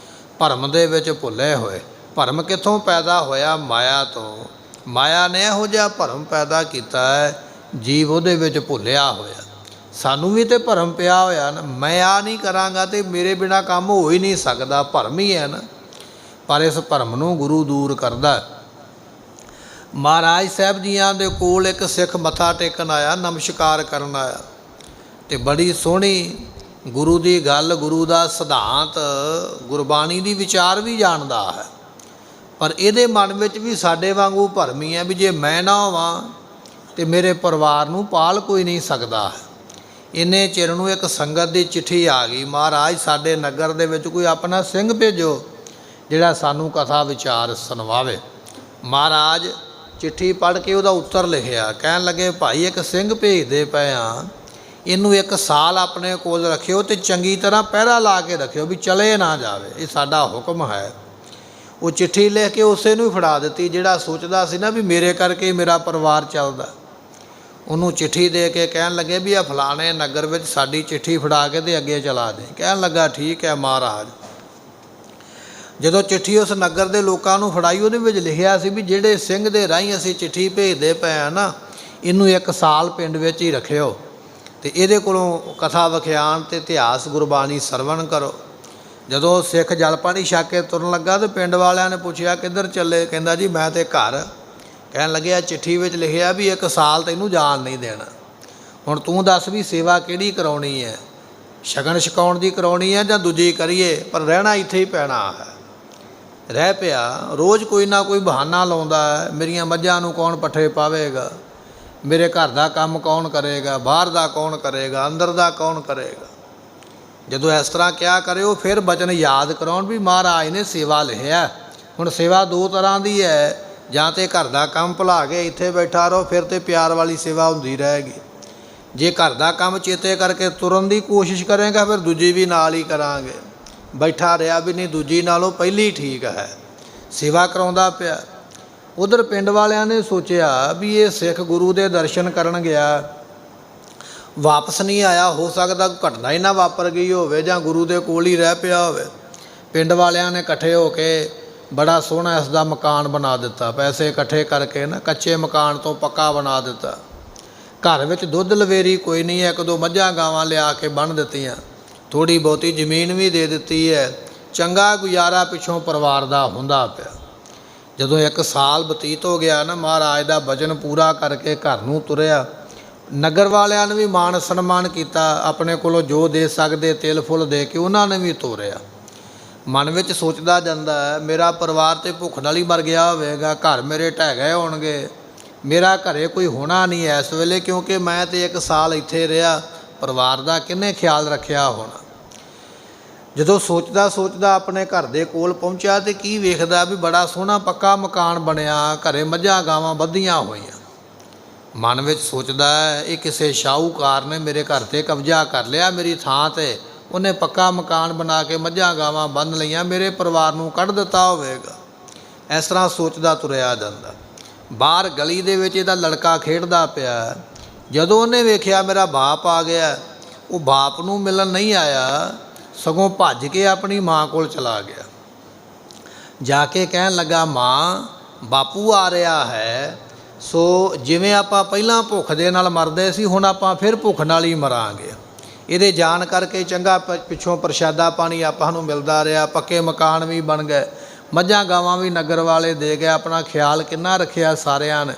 ਭਰਮ ਦੇ ਵਿੱਚ ਭੁੱਲੇ ਹੋਏ। ਭਰਮ ਕਿੱਥੋਂ ਪੈਦਾ ਹੋਇਆ? ਮਾਇਆ ਤੋਂ। ਮਾਇਆ ਨੇ ਇਹੋ ਜਿਹਾ ਭਰਮ ਪੈਦਾ ਕੀਤਾ ਹੈ, ਜੀਵ ਉਹਦੇ ਵਿੱਚ ਭੁੱਲਿਆ ਹੋਇਆ। ਸਾਨੂੰ ਵੀ ਤਾਂ ਭਰਮ ਪਿਆ ਹੋਇਆ ਨਾ, ਮੈਂ ਆ ਨਹੀਂ ਕਰਾਂਗਾ ਅਤੇ ਮੇਰੇ ਬਿਨਾਂ ਕੰਮ ਹੋ ਹੀ ਨਹੀਂ ਸਕਦਾ, ਭਰਮ ਹੀ ਹੈ ਨਾ। ਪਰ ਇਸ ਭਰਮ ਨੂੰ ਗੁਰੂ ਦੂਰ ਕਰਦਾ। ਮਹਾਰਾਜ ਸਾਹਿਬ ਜੀਆਂ ਦੇ ਕੋਲ ਇੱਕ ਸਿੱਖ ਮੱਥਾ ਟੇਕਣ ਆਇਆ, ਨਮਸਕਾਰ ਕਰਨ ਆਇਆ, ਅਤੇ ਬੜੀ ਸੋਹਣੀ ਗੁਰੂ ਦੀ ਗੱਲ, ਗੁਰੂ ਦਾ ਸਿਧਾਂਤ, ਗੁਰਬਾਣੀ ਦੀ ਵਿਚਾਰ ਵੀ ਜਾਣਦਾ ਹੈ। ਪਰ ਇਹਦੇ ਮਨ ਵਿੱਚ ਵੀ ਸਾਡੇ ਵਾਂਗੂ ਭਰਮ ਹੀ ਹੈ ਵੀ ਜੇ ਮੈਂ ਨਾ ਹੋਵਾਂ ਅਤੇ ਮੇਰੇ ਪਰਿਵਾਰ ਨੂੰ ਪਾਲ ਕੋਈ ਨਹੀਂ ਸਕਦਾ ਹੈ। ਇੰਨੇ ਚਿਰ ਨੂੰ ਇੱਕ ਸੰਗਤ ਦੀ ਚਿੱਠੀ ਆ ਗਈ, ਮਹਾਰਾਜ ਸਾਡੇ ਨਗਰ ਦੇ ਵਿੱਚ ਕੋਈ ਆਪਣਾ ਸਿੰਘ ਭੇਜੋ ਜਿਹੜਾ ਸਾਨੂੰ ਕਥਾ ਵਿਚਾਰ ਸੁਣਵਾਵੇ। ਮਹਾਰਾਜ ਚਿੱਠੀ ਪੜ੍ਹ ਕੇ ਉਹਦਾ ਉੱਤਰ ਲਿਖਿਆ, ਕਹਿਣ ਲੱਗੇ ਭਾਈ ਇੱਕ ਸਿੰਘ ਭੇਜਦੇ ਪਏ ਆ, ਇਹਨੂੰ 1 ਸਾਲ ਆਪਣੇ ਕੋਲ ਰੱਖਿਓ ਅਤੇ ਚੰਗੀ ਤਰ੍ਹਾਂ ਪਹਿਰਾ ਲਾ ਕੇ ਰੱਖਿਓ ਵੀ ਚਲੇ ਨਾ ਜਾਵੇ, ਇਹ ਸਾਡਾ ਹੁਕਮ ਹੈ। ਉਹ ਚਿੱਠੀ ਲਿਖ ਕੇ ਉਸੇ ਨੂੰ ਹੀ ਫੜਾ ਦਿੱਤੀ ਜਿਹੜਾ ਸੋਚਦਾ ਸੀ ਨਾ ਵੀ ਮੇਰੇ ਕਰਕੇ ਮੇਰਾ ਪਰਿਵਾਰ ਚੱਲਦਾ। ਉਹਨੂੰ ਚਿੱਠੀ ਦੇ ਕੇ ਕਹਿਣ ਲੱਗੇ ਵੀ ਆ ਫਲਾਣੇ ਨਗਰ ਵਿੱਚ ਸਾਡੀ ਚਿੱਠੀ ਫੜਾ ਕੇ ਤੇ ਅੱਗੇ ਚਲਾ ਦੇ। ਕਹਿਣ ਲੱਗਾ ਠੀਕ ਹੈ ਮਹਾਰਾਜ। ਜਦੋਂ ਚਿੱਠੀ ਉਸ ਨਗਰ ਦੇ ਲੋਕਾਂ ਨੂੰ ਫੜਾਈ, ਉਹਦੇ ਵਿੱਚ ਲਿਖਿਆ ਸੀ ਵੀ ਜਿਹੜੇ ਸਿੰਘ ਦੇ ਰਾਹੀਂ ਅਸੀਂ ਚਿੱਠੀ ਭੇਜਦੇ ਪਏ ਹਾਂ ਨਾ, ਇਹਨੂੰ 1 ਸਾਲ ਪਿੰਡ ਵਿੱਚ ਹੀ ਰੱਖਿਓ ਅਤੇ ਇਹਦੇ ਕੋਲੋਂ ਕਥਾ ਵਿਖਿਆਨ ਅਤੇ ਇਤਿਹਾਸ ਗੁਰਬਾਣੀ ਸਰਵਣ ਕਰੋ। ਜਦੋਂ ਸਿੱਖ ਜਲ ਪਾਣੀ ਛਕ ਕੇ ਤੁਰਨ ਲੱਗਾ ਤਾਂ ਪਿੰਡ ਵਾਲਿਆਂ ਨੇ ਪੁੱਛਿਆ ਕਿੱਧਰ ਚੱਲੇ? ਕਹਿੰਦਾ ਜੀ ਮੈਂ ਤੇ ਘਰ। ਕਹਿਣ ਲੱਗਿਆ ਚਿੱਠੀ ਵਿੱਚ ਲਿਖਿਆ ਵੀ 1 ਸਾਲ ਤੈਨੂੰ ਜਾਣ ਨਹੀਂ ਦੇਣਾ। ਹੁਣ ਤੂੰ ਦੱਸ ਵੀ ਸੇਵਾ ਕਿਹੜੀ ਕਰਾਉਣੀ ਹੈ, ਸ਼ਗਨ ਛਕਾਉਣ ਦੀ ਕਰਾਉਣੀ ਹੈ ਜਾਂ ਦੂਜੀ ਕਰੀਏ, ਪਰ ਰਹਿਣਾ ਇੱਥੇ ਹੀ ਪੈਣਾ ਹੈ। ਰਹਿ ਪਿਆ। ਰੋਜ਼ ਕੋਈ ਨਾ ਕੋਈ ਬਹਾਨਾ ਲਾਉਂਦਾ ਹੈ, ਮੇਰੀਆਂ ਮੱਝਾਂ ਨੂੰ ਕੌਣ ਪੱਠੇ ਪਾਵੇਗਾ, ਮੇਰੇ ਘਰ ਦਾ ਕੰਮ ਕੌਣ ਕਰੇਗਾ, ਬਾਹਰ ਦਾ ਕੌਣ ਕਰੇਗਾ, ਅੰਦਰ ਦਾ ਕੌਣ ਕਰੇਗਾ। ਜਦੋਂ ਇਸ ਤਰ੍ਹਾਂ ਕਿਹਾ ਕਰਿਓ ਫਿਰ ਬਚਨ ਯਾਦ ਕਰਾਉਣ ਵੀ ਮਹਾਰਾਜ ਨੇ ਸੇਵਾ ਲਿਖਿਆ। ਹੁਣ ਸੇਵਾ 2 ਤਰ੍ਹਾਂ ਦੀ ਹੈ, ਜਾਂ ਤਾਂ ਘਰ ਦਾ ਕੰਮ ਭੁਲਾ ਕੇ ਇੱਥੇ ਬੈਠਾ ਰਹੋ, ਫਿਰ ਤਾਂ ਪਿਆਰ ਵਾਲੀ ਸੇਵਾ ਹੁੰਦੀ ਰਹੇਗੀ। ਜੇ ਘਰ ਦਾ ਕੰਮ ਚੇਤੇ ਕਰਕੇ ਤੁਰਨ ਦੀ ਕੋਸ਼ਿਸ਼ ਕਰੇਗਾ ਫਿਰ ਦੂਜੀ ਵੀ ਨਾਲ ਹੀ ਕਰਾਂਗੇ। ਬੈਠਾ ਰਿਹਾ ਵੀ ਨਹੀਂ, ਦੂਜੀ ਨਾਲੋਂ ਪਹਿਲੀ ਠੀਕ ਹੈ, ਸੇਵਾ ਕਰਾਉਂਦਾ ਪਿਆ। ਉਧਰ ਪਿੰਡ ਵਾਲਿਆਂ ਨੇ ਸੋਚਿਆ ਵੀ ਇਹ ਸਿੱਖ ਗੁਰੂ ਦੇ ਦਰਸ਼ਨ ਕਰਨ ਗਿਆ, ਵਾਪਸ ਨਹੀਂ ਆਇਆ, ਹੋ ਸਕਦਾ ਘਟਨਾ ਹੀ ਨਾ ਵਾਪਰ ਗਈ ਹੋਵੇ ਜਾਂ ਗੁਰੂ ਦੇ ਕੋਲ ਹੀ ਰਹਿ ਪਿਆ ਹੋਵੇ। ਪਿੰਡ ਵਾਲਿਆਂ ਨੇ ਇਕੱਠੇ ਹੋ ਕੇ ਬੜਾ ਸੋਹਣਾ ਇਸ ਦਾ ਮਕਾਨ ਬਣਾ ਦਿੱਤਾ, ਪੈਸੇ ਇਕੱਠੇ ਕਰਕੇ ਨਾ ਕੱਚੇ ਮਕਾਨ ਤੋਂ ਪੱਕਾ ਬਣਾ ਦਿੱਤਾ। ਘਰ ਵਿੱਚ ਦੁੱਧ ਲਵੇਰੀ ਕੋਈ ਨਹੀਂ ਹੈ, 1-2 ਮੱਝਾਂ ਗਾਵਾਂ ਲਿਆ ਕੇ ਬੰਨ੍ਹ ਦਿੱਤੀਆਂ, ਥੋੜ੍ਹੀ ਬਹੁਤੀ ਜ਼ਮੀਨ ਵੀ ਦੇ ਦਿੱਤੀ ਹੈ। ਚੰਗਾ ਗੁਜ਼ਾਰਾ ਪਿੱਛੋਂ ਪਰਿਵਾਰ ਦਾ ਹੁੰਦਾ ਪਿਆ। ਜਦੋਂ 1 ਸਾਲ ਬਤੀਤ ਹੋ ਗਿਆ ਨਾ, ਮਹਾਰਾਜ ਦਾ ਵਚਨ ਪੂਰਾ ਕਰਕੇ ਘਰ ਨੂੰ ਤੁਰਿਆ। ਨਗਰ ਵਾਲਿਆਂ ਨੇ ਵੀ ਮਾਣ ਸਨਮਾਨ ਕੀਤਾ, ਆਪਣੇ ਕੋਲੋਂ ਜੋ ਦੇ ਸਕਦੇ ਤਿਲ ਫੁੱਲ ਦੇ ਕੇ ਉਹਨਾਂ ਨੇ ਵੀ ਤੋਰਿਆ। ਮਨ ਵਿੱਚ ਸੋਚਦਾ ਜਾਂਦਾ ਮੇਰਾ ਪਰਿਵਾਰ ਤਾਂ ਭੁੱਖ ਨਾਲ ਹੀ ਮਰ ਗਿਆ ਹੋਵੇਗਾ, ਘਰ ਮੇਰੇ ਢਹਿ ਗਏ ਹੋਣਗੇ, ਮੇਰਾ ਘਰੇ ਕੋਈ ਹੋਣਾ ਨਹੀਂ ਇਸ ਵੇਲੇ, ਕਿਉਂਕਿ ਮੈਂ ਤਾਂ 1 ਸਾਲ ਇੱਥੇ ਰਿਹਾ, ਪਰਿਵਾਰ ਦਾ ਕਿਹਨੇ ਖਿਆਲ ਰੱਖਿਆ ਹੋਣਾ। ਜਦੋਂ ਸੋਚਦਾ ਸੋਚਦਾ ਆਪਣੇ ਘਰ ਦੇ ਕੋਲ ਪਹੁੰਚਿਆ ਤੇ ਕੀ ਵੇਖਦਾ ਵੀ ਬੜਾ ਸੋਹਣਾ ਪੱਕਾ ਮਕਾਨ ਬਣਿਆ, ਘਰੇ ਮੱਝਾਂ ਗਾਵਾਂ ਬੱਧੀਆਂ ਹੋਈਆਂ। ਮਨ ਵਿੱਚ ਸੋਚਦਾ ਇਹ ਕਿਸੇ ਸ਼ਾਹੂਕਾਰ ਨੇ ਮੇਰੇ ਘਰ 'ਤੇ ਕਬਜ਼ਾ ਕਰ ਲਿਆ, ਮੇਰੀ ਥਾਂ 'ਤੇ ਉਹਨੇ ਪੱਕਾ ਮਕਾਨ ਬਣਾ ਕੇ ਮੱਝਾਂ ਗਾਵਾਂ ਬੰਨ੍ਹ ਲਈਆਂ, ਮੇਰੇ ਪਰਿਵਾਰ ਨੂੰ ਕੱਢ ਦਿੱਤਾ ਹੋਵੇਗਾ। ਇਸ ਤਰ੍ਹਾਂ ਸੋਚਦਾ ਤੁਰਿਆ ਜਾਂਦਾ। ਬਾਹਰ ਗਲੀ ਦੇ ਵਿੱਚ ਇਹਦਾ ਲੜਕਾ ਖੇਡਦਾ ਪਿਆ। ਜਦੋਂ ਉਹਨੇ ਵੇਖਿਆ ਮੇਰਾ ਬਾਪ ਆ ਗਿਆ, ਉਹ ਬਾਪ ਨੂੰ ਮਿਲਣ ਨਹੀਂ ਆਇਆ, ਸਗੋਂ ਭੱਜ ਕੇ ਆਪਣੀ ਮਾਂ ਕੋਲ ਚਲਾ ਗਿਆ। ਜਾ ਕੇ ਕਹਿਣ ਲੱਗਾ ਮਾਂ ਬਾਪੂ ਆ ਰਿਹਾ ਹੈ, ਸੋ ਜਿਵੇਂ ਆਪਾਂ ਪਹਿਲਾਂ ਭੁੱਖ ਦੇ ਨਾਲ ਮਰਦੇ ਸੀ ਹੁਣ ਆਪਾਂ ਫਿਰ ਭੁੱਖ ਨਾਲ ਹੀ ਮਰਾਂਗੇ। ਇਹਦੇ ਜਾਣ ਕਰਕੇ ਚੰਗਾ ਪਿੱਛੋਂ ਪ੍ਰਸ਼ਾਦਾ ਪਾਣੀ ਆਪਾਂ ਨੂੰ ਮਿਲਦਾ ਰਿਹਾ, ਪੱਕੇ ਮਕਾਨ ਵੀ ਬਣ ਗਏ, ਮੱਝਾਂ ਗਾਵਾਂ ਵੀ ਨਗਰ ਵਾਲੇ ਦੇ ਗਏ, ਆਪਣਾ ਖਿਆਲ ਕਿੰਨਾ ਰੱਖਿਆ ਸਾਰਿਆਂ ਨੇ।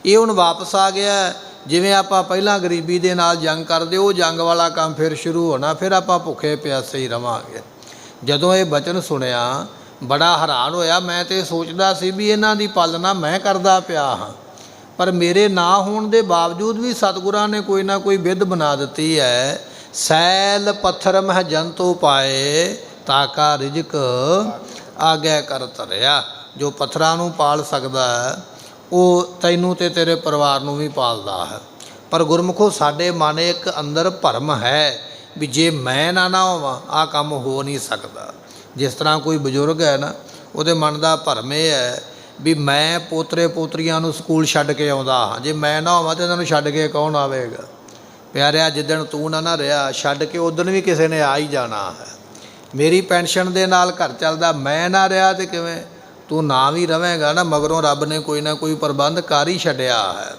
ਇਹ ਹੁਣ ਵਾਪਸ ਆ ਗਿਆ, ਜਿਵੇਂ ਆਪਾਂ ਪਹਿਲਾਂ ਗਰੀਬੀ ਦੇ ਨਾਲ ਜੰਗ ਕਰਦੇ ਉਹ ਜੰਗ ਵਾਲਾ ਕੰਮ ਫਿਰ ਸ਼ੁਰੂ ਹੋਣਾ, ਫਿਰ ਆਪਾਂ ਭੁੱਖੇ ਪਿਆਸੇ ਹੀ ਰਵਾਂਗੇ। ਜਦੋਂ ਇਹ ਬਚਨ ਸੁਣਿਆ ਬੜਾ ਹੈਰਾਨ ਹੋਇਆ। ਮੈਂ ਤਾਂ ਸੋਚਦਾ ਸੀ ਵੀ ਇਹਨਾਂ ਦੀ ਪਾਲਣਾ ਮੈਂ ਕਰਦਾ ਪਿਆ ਹਾਂ, ਪਰ ਮੇਰੇ ਨਾ ਹੋਣ ਦੇ ਬਾਵਜੂਦ ਵੀ ਸਤਿਗੁਰਾਂ ਨੇ ਕੋਈ ਨਾ ਕੋਈ ਵਿਧ ਬਣਾ ਦਿੱਤੀ ਹੈ। ਸੈਲ ਪੱਥਰ ਮਹਿ ਜੰਤੂ ਪਾਏ, ਤਾਕਾ ਰਿਜਕ ਆਗੇ ਕਰ ਧਰਿਆ। ਜੋ ਪੱਥਰਾਂ ਨੂੰ ਪਾਲ ਸਕਦਾ ਹੈ ਉਹ ਤੈਨੂੰ ਤੇ ਤੇਰੇ ਪਰਿਵਾਰ ਨੂੰ ਵੀ ਪਾਲਦਾ ਹੈ। ਪਰ ਗੁਰਮੁਖੋ ਸਾਡੇ ਮਨ ਇੱਕ ਅੰਦਰ ਭਰਮ ਹੈ ਵੀ ਜੇ ਮੈਂ ਨਾ ਹੋਵਾਂ ਆਹ ਕੰਮ ਹੋ ਨਹੀਂ ਸਕਦਾ। ਜਿਸ ਤਰ੍ਹਾਂ ਕੋਈ ਬਜ਼ੁਰਗ ਹੈ ਨਾ, ਉਹਦੇ ਮਨ ਦਾ ਭਰਮ ਇਹ ਹੈ ਵੀ ਮੈਂ ਪੋਤਰੇ ਪੋਤਰੀਆਂ ਨੂੰ ਸਕੂਲ ਛੱਡ ਕੇ ਆਉਂਦਾ ਹਾਂ, ਜੇ ਮੈਂ ਨਾ ਹੋਵਾਂ ਤਾਂ ਇਹਨਾਂ ਨੂੰ ਛੱਡ ਕੇ ਕੌਣ ਆਵੇਗਾ। ਪਿਆਰਿਆ ਜਿੱਦਣ ਤੂੰ ਨਾ ਰਿਹਾ ਛੱਡ ਕੇ ਉਦਣ ਵੀ ਕਿਸੇ ਨੇ ਆ ਹੀ ਜਾਣਾ ਹੈ। ਮੇਰੀ ਪੈਨਸ਼ਨ ਦੇ ਨਾਲ ਘਰ ਚੱਲਦਾ, ਮੈਂ ਨਾ ਰਿਹਾ ਤੇ ਕਿਵੇਂ, ਤੂੰ ਨਾ ਵੀ ਰਵੇਂਗਾ ਨਾ, ਮਗਰੋਂ ਰੱਬ ਨੇ ਕੋਈ ਨਾ ਕੋਈ ਪ੍ਰਬੰਧ ਕਰ ਹੀ ਛੱਡਿਆ ਹੈ।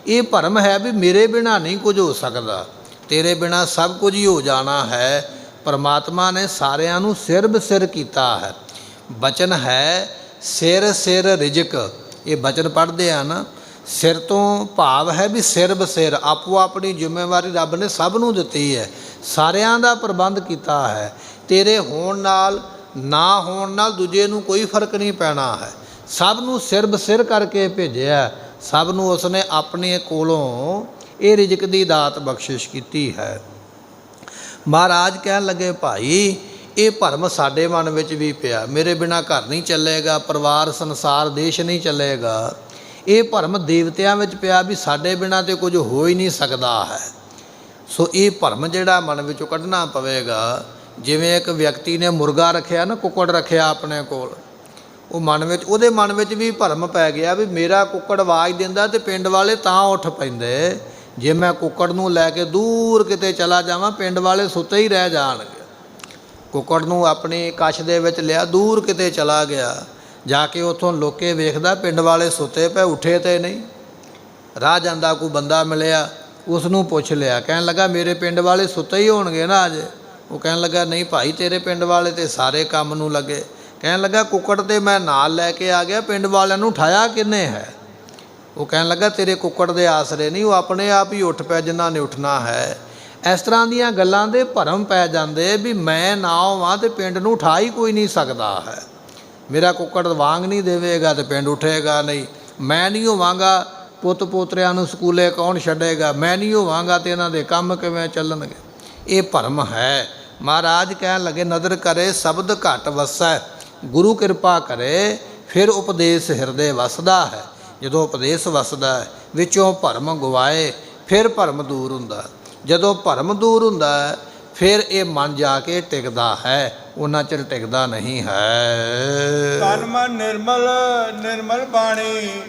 ਇਹ ਭਰਮ ਹੈ ਵੀ ਮੇਰੇ ਬਿਨਾਂ ਨਹੀਂ ਕੁਝ ਹੋ ਸਕਦਾ, ਤੇਰੇ ਬਿਨਾਂ ਸਭ ਕੁਝ ਹੀ ਹੋ ਜਾਣਾ ਹੈ। ਪਰਮਾਤਮਾ ਨੇ ਸਾਰਿਆਂ ਨੂੰ ਸਿਰ ਬਸਿਰ ਕੀਤਾ ਹੈ। ਬਚਨ ਹੈ ਸਿਰ ਸਿਰ ਰਿਜਕ। ਇਹ ਬਚਨ ਪੜ੍ਹਦੇ ਆ ਨਾ, ਸਿਰ ਤੋਂ ਭਾਵ ਹੈ ਵੀ ਸਿਰ ਬਸਿਰ, ਆਪੋ ਆਪਣੀ ਜ਼ਿੰਮੇਵਾਰੀ ਰੱਬ ਨੇ ਸਭ ਨੂੰ ਦਿੱਤੀ ਹੈ, ਸਾਰਿਆਂ ਦਾ ਪ੍ਰਬੰਧ ਕੀਤਾ ਹੈ। ਤੇਰੇ ਹੋਣ ਨਾਲ ਨਾ ਹੋਣ ਨਾਲ ਦੂਜੇ ਨੂੰ ਕੋਈ ਫਰਕ ਨਹੀਂ ਪੈਣਾ ਹੈ। ਸਭ ਨੂੰ ਸਿਰ ਬਸਿਰ ਕਰਕੇ ਭੇਜਿਆ, ਸਭ ਨੂੰ ਉਸਨੇ ਆਪਣੇ ਕੋਲੋਂ ਇਹ ਰਿਜ਼ਕ ਦੀ ਦਾਤ ਬਖਸ਼ਿਸ਼ ਕੀਤੀ ਹੈ। ਮਹਾਰਾਜ ਕਹਿਣ ਲੱਗੇ ਭਾਈ ਇਹ ਭਰਮ ਸਾਡੇ ਮਨ ਵਿੱਚ ਵੀ ਪਿਆ, ਮੇਰੇ ਬਿਨਾਂ ਘਰ ਨਹੀਂ ਚੱਲੇਗਾ, ਪਰਿਵਾਰ ਸੰਸਾਰ ਦੇਸ਼ ਨਹੀਂ ਚੱਲੇਗਾ। ਇਹ ਭਰਮ ਦੇਵਤਿਆਂ ਵਿੱਚ ਪਿਆ ਵੀ ਸਾਡੇ ਬਿਨਾਂ ਤੇ ਕੁਝ ਹੋ ਹੀ ਨਹੀਂ ਸਕਦਾ ਹੈ। ਸੋ ਇਹ ਭਰਮ ਜਿਹੜਾ ਮਨ ਵਿੱਚੋਂ ਕੱਢਣਾ ਪਵੇਗਾ। ਜਿਵੇਂ ਇੱਕ ਵਿਅਕਤੀ ਨੇ ਮੁਰਗਾ ਰੱਖਿਆ ਨਾ, ਕੁੱਕੜ ਰੱਖਿਆ ਆਪਣੇ ਕੋਲ, ਉਹ ਉਹਦੇ ਮਨ ਵਿੱਚ ਵੀ ਭਰਮ ਪੈ ਗਿਆ ਵੀ ਮੇਰਾ ਕੁੱਕੜ ਆਵਾਜ਼ ਦਿੰਦਾ ਤੇ ਪਿੰਡ ਵਾਲੇ ਤਾਂ ਉੱਠ ਪੈਂਦੇ, ਜੇ ਮੈਂ ਕੁੱਕੜ ਨੂੰ ਲੈ ਕੇ ਦੂਰ ਕਿਤੇ ਚਲਾ ਜਾਵਾਂ ਪਿੰਡ ਵਾਲੇ ਸੁੱਤੇ ਹੀ ਰਹਿ ਜਾਣਗੇ। ਕੁੱਕੜ ਨੂੰ ਆਪਣੀ ਕੱਛ ਦੇ ਵਿੱਚ ਲਿਆ, ਦੂਰ ਕਿਤੇ ਚਲਾ ਗਿਆ, ਜਾ ਕੇ ਉੱਥੋਂ ਲੋਕੇ ਵੇਖਦਾ ਪਿੰਡ ਵਾਲੇ ਸੁੱਤੇ ਪਏ, ਉੱਠੇ ਤੇ ਨਹੀਂ। ਰਾਹ ਜਾਂਦਾ ਕੋਈ ਬੰਦਾ ਮਿਲਿਆ, ਉਸ ਨੂੰ ਪੁੱਛ ਲਿਆ, ਕਹਿਣ ਲੱਗਾ ਮੇਰੇ ਪਿੰਡ ਵਾਲੇ ਸੁੱਤੇ ਹੀ ਹੋਣਗੇ ਨਾ ਅਜੇ। ਉਹ ਕਹਿਣ ਲੱਗਾ ਨਹੀਂ ਭਾਈ ਤੇਰੇ ਪਿੰਡ ਵਾਲੇ ਤੇ ਸਾਰੇ ਕੰਮ ਨੂੰ ਲੱਗੇ। ਕਹਿਣ ਲੱਗਾ ਕੁੱਕੜ ਤੇ ਮੈਂ ਨਾਲ ਲੈ ਕੇ ਆ ਗਿਆ, ਪਿੰਡ ਵਾਲਿਆਂ ਨੂੰ ਉਠਾਇਆ ਕਿੰਨੇ ਹੈ? ਉਹ ਕਹਿਣ ਲੱਗਾ ਤੇਰੇ ਕੁੱਕੜ ਦੇ ਆਸਰੇ ਨਹੀਂ, ਉਹ ਆਪਣੇ ਆਪ ਹੀ ਉੱਠ ਪਿਆ ਜਿਨ੍ਹਾਂ ਨੇ ਉੱਠਣਾ ਹੈ। ਇਸ ਤਰ੍ਹਾਂ ਦੀਆਂ ਗੱਲਾਂ ਦੇ ਭਰਮ ਪੈ ਜਾਂਦੇ ਵੀ ਮੈਂ ਨਾ ਹੋਵਾਂ ਤੇ ਪਿੰਡ ਨੂੰ ਉਠਾ ਹੀ ਕੋਈ ਨਹੀਂ ਸਕਦਾ ਹੈ। ਮੇਰਾ ਕੁੱਕੜ ਵਾਂਗ ਨਹੀਂ ਦੇਵੇਗਾ ਤੇ ਪਿੰਡ ਉੱਠੇਗਾ ਨਹੀਂ। ਮੈਂ ਨਹੀਂ ਹੋਵਾਂਗਾ ਪੁੱਤ ਪੋਤਰਿਆਂ ਨੂੰ ਸਕੂਲੇ ਕੌਣ ਛੱਡੇਗਾ, ਮੈਂ ਨਹੀਂ ਹੋਵਾਂਗਾ ਤੇ ਇਹਨਾਂ ਦੇ ਕੰਮ ਕਿਵੇਂ ਚੱਲਣਗੇ। ਇਹ ਭਰਮ ਹੈ। ਮਹਾਰਾਜ ਕਹਿਣ ਲੱਗੇ ਨਦਰ ਕਰੇ ਸ਼ਬਦ ਘਟ ਵਸੈ, ਗੁਰੂ ਕਿਰਪਾ ਕਰੇ ਫਿਰ ਉਪਦੇਸ਼ ਹਿਰਦੇ ਵਸਦਾ ਹੈ। ਜਦੋਂ ਉਪਦੇਸ਼ ਵਸਦਾ ਹੈ ਵਿੱਚੋਂ ਭਰਮ ਗਵਾਏ ਫਿਰ ਭਰਮ ਦੂਰ ਹੁੰਦਾ। ਜਦੋਂ ਭਰਮ ਦੂਰ ਹੁੰਦਾ ਫਿਰ ਇਹ ਮਨ ਜਾ ਕੇ ਟਿਕਦਾ ਹੈ, ਉਹਨਾਂ ਚਿਰ ਟਿਕਦਾ ਨਹੀਂ ਹੈ। ਤਨ ਮਨ ਨਿਰਮਲ ਨਿਰਮਲ ਬਾਣੀ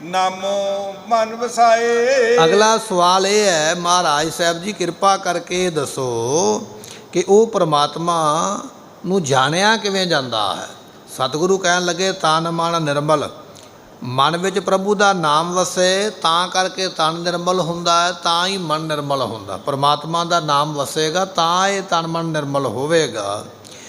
ਨਾਮੋ ਮਨ ਵਸਾਏ। ਅਗਲਾ ਸਵਾਲ ਇਹ ਹੈ ਮਹਾਰਾਜ ਸਾਹਿਬ ਜੀ ਕਿਰਪਾ ਕਰਕੇ ਦੱਸੋ ਕਿ ਉਹ ਪ੍ਰਮਾਤਮਾ ਨੂੰ ਜਾਣਿਆ ਕਿਵੇਂ ਜਾਂਦਾ ਹੈ। ਸਤਿਗੁਰੂ ਕਹਿਣ ਲੱਗੇ ਤਨ ਮਨ ਨਿਰਮਲ, ਮਨ ਵਿੱਚ ਪ੍ਰਭੂ ਦਾ ਨਾਮ ਵਸੇ ਤਾਂ ਕਰਕੇ ਤਨ ਨਿਰਮਲ ਹੁੰਦਾ ਹੈ, ਤਾਂ ਹੀ ਮਨ ਨਿਰਮਲ ਹੁੰਦਾ। ਪਰਮਾਤਮਾ ਦਾ ਨਾਮ ਵਸੇਗਾ ਤਾਂ ਇਹ ਤਨ ਮਨ ਨਿਰਮਲ ਹੋਵੇਗਾ।